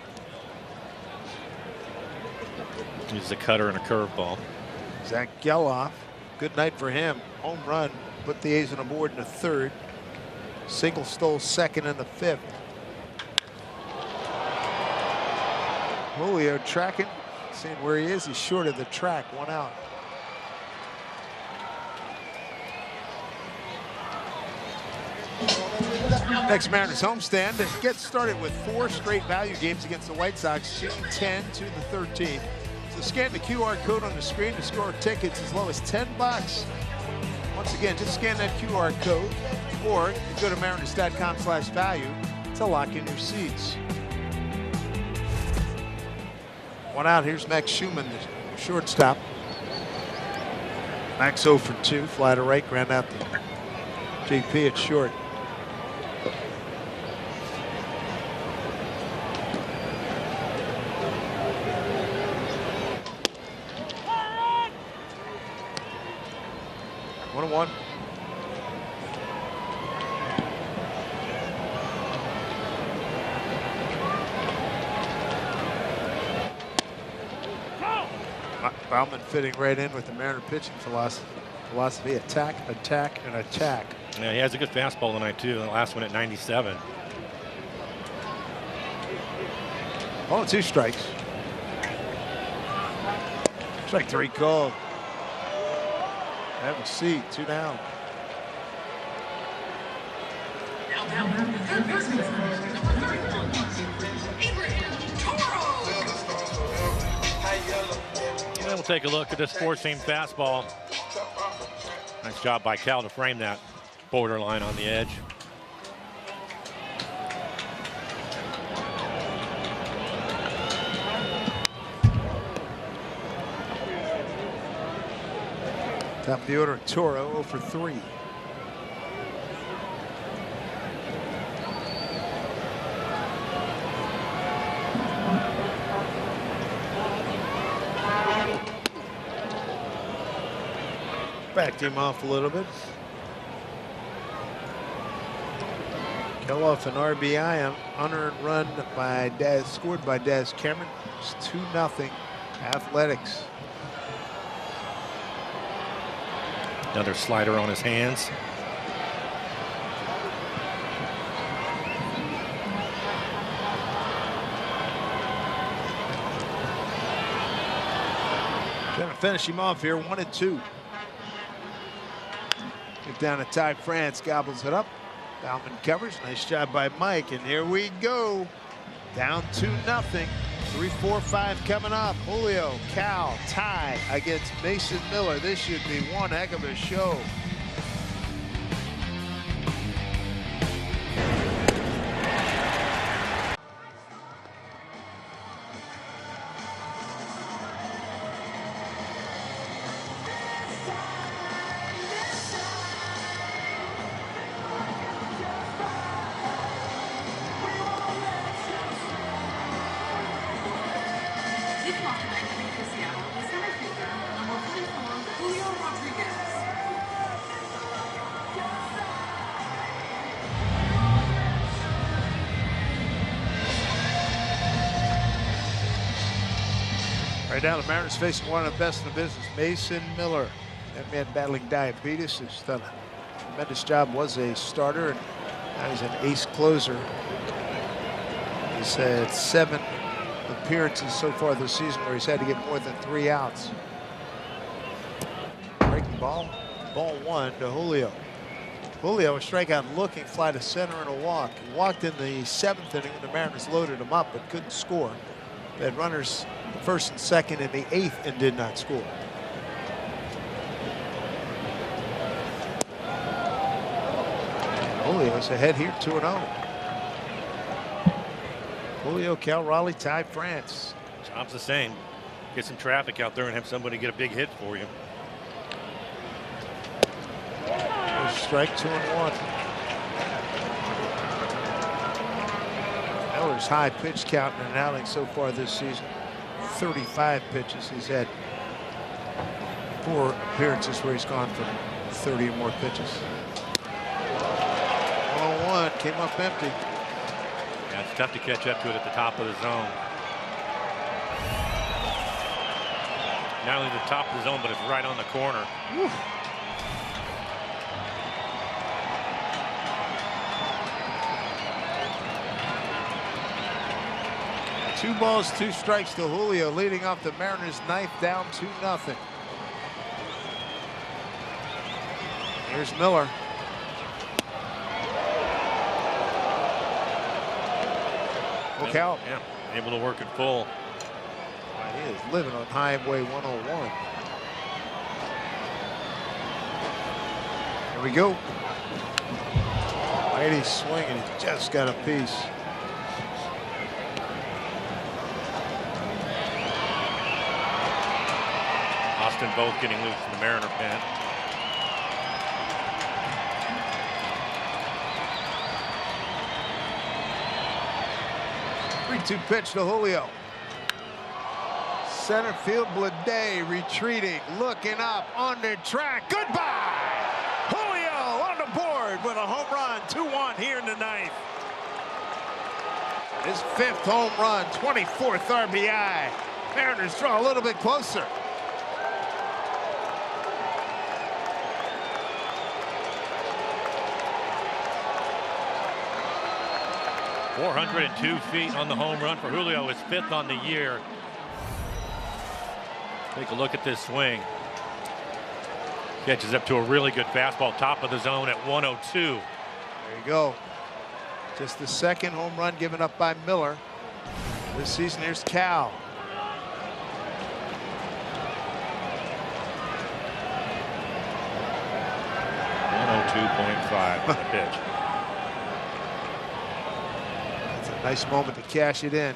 B: Uses a cutter and a curveball.
G: Zach Geloff, good night for him. Home run, put the A's on the board in the 3rd. Single stole 2nd in the 5th. Julio tracking, seeing where he is. He's short of the track. 1 out. Next Mariners homestand gets started with 4 straight value games against the White Sox, June 10 to the 13th. So scan the QR code on the screen to score tickets as low as $10. Once again, just scan that QR code or go to mariners.com/value to lock in your seats. 1 out. Here's Max Schumann, the shortstop. Max 0 for 2. Fly to right, ground out to JP at short. One. Bauman fitting right in with the Mariner pitching philosophy. Attack, attack, and attack.
B: Yeah, he has a good fastball tonight too. The last one at 97.
G: 2 strikes. Strike 3 called. Have a seat. 2 down.
B: And then we'll take a look at this 4-seam fastball. Nice job by Cal to frame that borderline on the edge.
G: Top of the order, Toro 0 for 3. Backed him off a little bit. Kill-off an RBI, an unearned run by scored by Daz Cameron. It's 2-0 Athletics.
B: Another slider on his hands.
G: Trying to finish him off here, 1-2. Get down to Ty France, gobbles it up. Bauman covers, nice job by Mike, and here we go. Down 2-0. 3-4-5 coming up. Julio, Cal, Ty against Mason Miller. This should be one heck of a show. Right now, the Mariners facing one of the best in the business, Mason Miller. That man battling diabetes has done a tremendous job. Was a starter, and now he's an ace closer. He's had 7 appearances so far this season where he's had to get more than 3 outs. Breaking ball, ball 1 to Julio. Julio, a strikeout looking, fly to center and a walk. He walked in the 7th inning when the Mariners loaded him up but couldn't score. They had runners first and second in the 8th and did not score. Julio's ahead here, 2-0. Julio, Cal Raleigh, Ty France.
B: Job's the same. Get some traffic out there and have somebody get a big hit for you.
G: Strike 2-1. Miller's high pitch count in an outing so far this season. 35 pitches. He's had 4 appearances where he's gone for 30 or more pitches. 1-1 came up empty.
B: Yeah, it's tough to catch up to it at the top of the zone. Not only the top of the zone, but it's right on the corner.
G: Whew. Two balls, 2 strikes to Julio, leading off the Mariners' 9th, down 2-0. Here's Miller. Look out.
B: Yeah, able to work it full.
G: He is living on Highway 101. Here we go. Mighty swing, and he just got a piece.
B: Austin both getting loose from the Mariner pen.
G: Three-two pitch to Julio. Center field, Blade retreating, looking up, on the track. Goodbye! Julio on the board with a home run. 2-1 here in the 9th. His 5th home run, 24th RBI. Mariners draw a little bit closer.
B: .402 feet on the home run for Julio, his 5th on the year. Take a look at this swing. Catches up to a really good fastball, top of the zone at 102.
G: There you go. Just the 2nd home run given up by Miller this season. Here's Cal.
B: .5 on the pitch.
G: Nice moment to cash it in.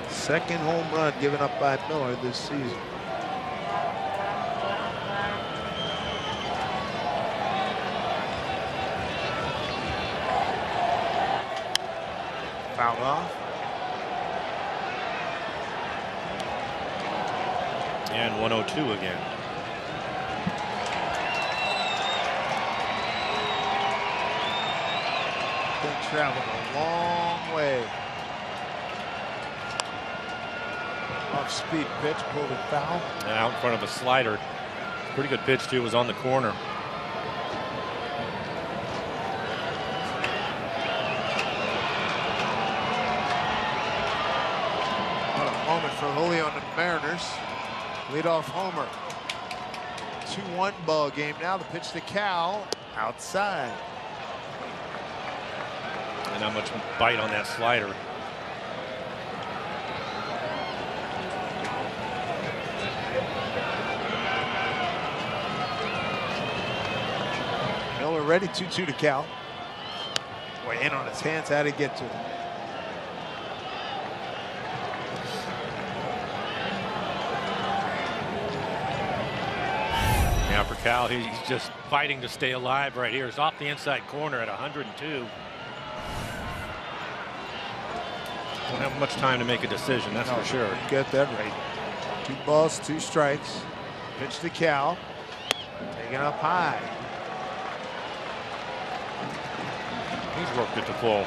G: 2nd home run given up by Miller this season. Fouled off.
B: And 102 again.
G: They traveled a long way. Off-speed pitch, pulled it foul.
B: Out in front of a slider. Pretty good pitch too. Was on the corner.
G: What a moment for Julio and the Mariners. Leadoff homer. 2-1 ball game now. The pitch to Cal outside.
B: And not much bite on that slider.
G: Miller ready, 2-2 to Cal. Boy, in on his hands, how'd he get to it?
B: Now for Cal, he's just fighting to stay alive right here. He's off the inside corner at 102. Don't have much time to make a decision, that's for sure.
G: You got that right. 2 balls, 2 strikes. Pitch to Cal. Taking up high.
B: He's worked it to full.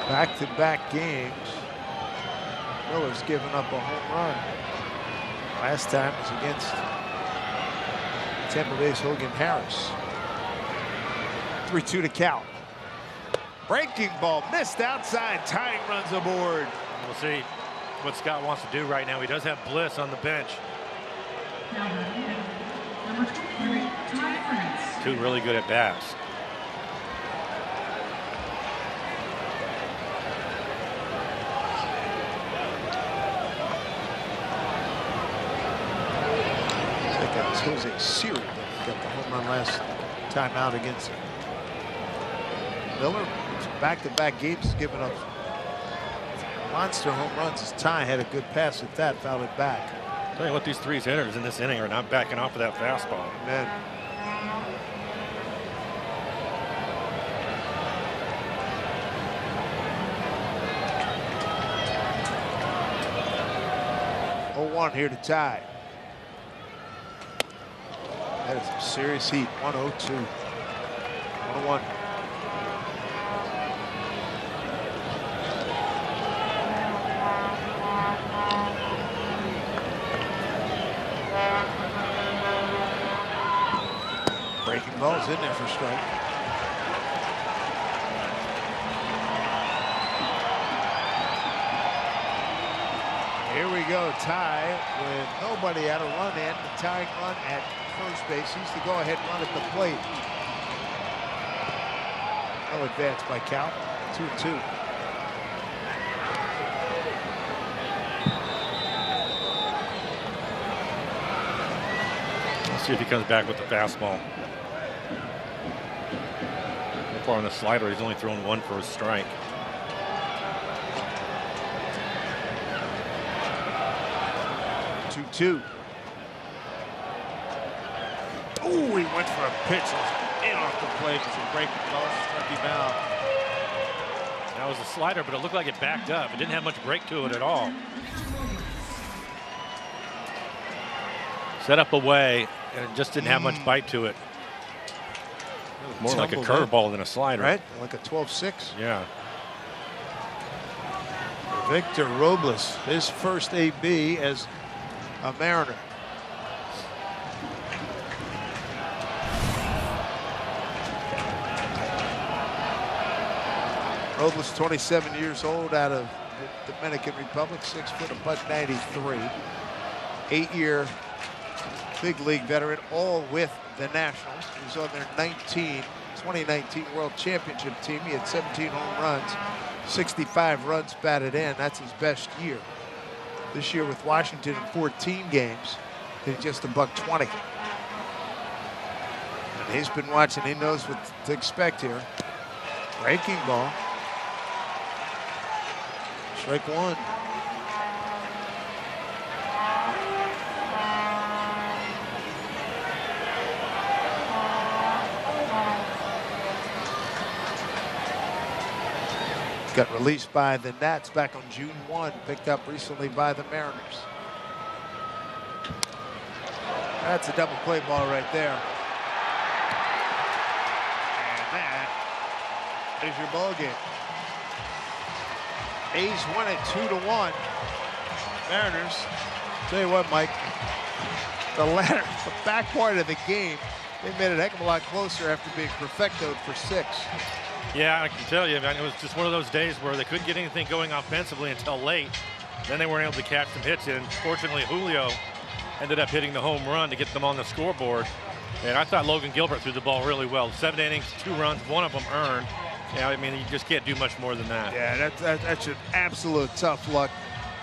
G: Back-to-back games. Miller's given up a home run. Last time was against Tampa Bay's Hogan Harris. 3-2 to Cal. Breaking ball missed outside. Tying runs aboard.
B: We'll see what Scott wants to do right now. He does have Bliss on the bench.
C: Number 23, Ty France.
B: 2 really good at bats.
G: I think that was Jose Siri that got the home run last time out against Miller. Back-to-back games has given up monster home runs. As Ty had a good pass at that, fouled it back.
B: Tell you what, these 3 hitters in this inning are not backing off of that fastball.
G: Amen. Oh, 1 here to tie. That is some serious heat. 102. 101. Breaking ball's in there for strike. Here we go, tie with nobody out, a run in. The tying run at first base. He's the go-ahead run at the plate. No advance by Cal. 2-2.
B: Let's see if he comes back with the fastball. So far on the slider, he's only thrown 1 for a strike.
G: Two. Oh, he went for a pitch. In off the plate. It's a breaking ball. Struck him out.
B: That was a slider, but it looked like it backed up. It didn't have much break to it at all. Set up away, and it just didn't have much bite to it. It was more like a curveball than a slider.
G: Right? Like a 12-6.
B: Yeah.
G: Victor Robles, his first AB as a Mariner. Robles, 27 years old, out of the Dominican Republic, 6 foot, $193. 8-year big league veteran, all with the Nationals. He was on their 2019 World Championship team. He had 17 home runs, 65 runs batted in. That's his best year. This year with Washington in 14 games, hit just $120. And he's been watching. He knows what to expect here. Breaking ball. Strike 1. Got released by the Nats back on June 1, picked up recently by the Mariners. That's a double play ball right there. And that is your ball game. A's won it 2-1. Mariners, tell you what, Mike, the back part of the game, they made it a heck of a lot closer after being perfectoed for 6.
B: Yeah, I can tell you, man, it was just one of those days where they couldn't get anything going offensively until late. Then they weren't able to catch some hits in. Fortunately, Julio ended up hitting the home run to get them on the scoreboard. And I thought Logan Gilbert threw the ball really well. 7 innings, 2 runs, 1 of them earned. Yeah, I mean, you just can't do much more than that.
G: Yeah, that's an absolute tough luck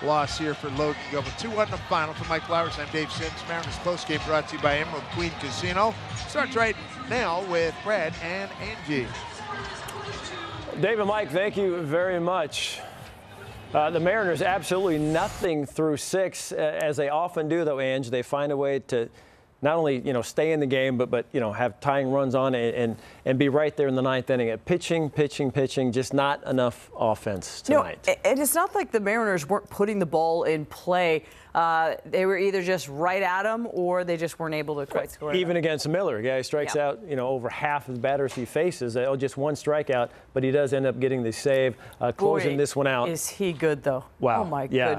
G: loss here for Logan Gilbert. 2-1 in the final. For Mike Flowers, I'm Dave Sims. Mariners postgame brought to you by Emerald Queen Casino. Starts right now with Brad and Angie.
J: Dave and Mike, thank you very much. The Mariners absolutely nothing through 6, as they often do, though, Ange. They find a way to not only, stay in the game, but have tying runs on and be right there in the 9th inning. Pitching, just not enough offense tonight.
K: No, and it's not like the Mariners weren't putting the ball in play. They were either just right at him or they just weren't able to quite score.
J: Even against Miller, he strikes out, over half of the batters he faces. Just 1 strikeout, but he does end up getting the save, closing this one out.
K: Is he good, though?
J: Wow.
K: Oh, my goodness.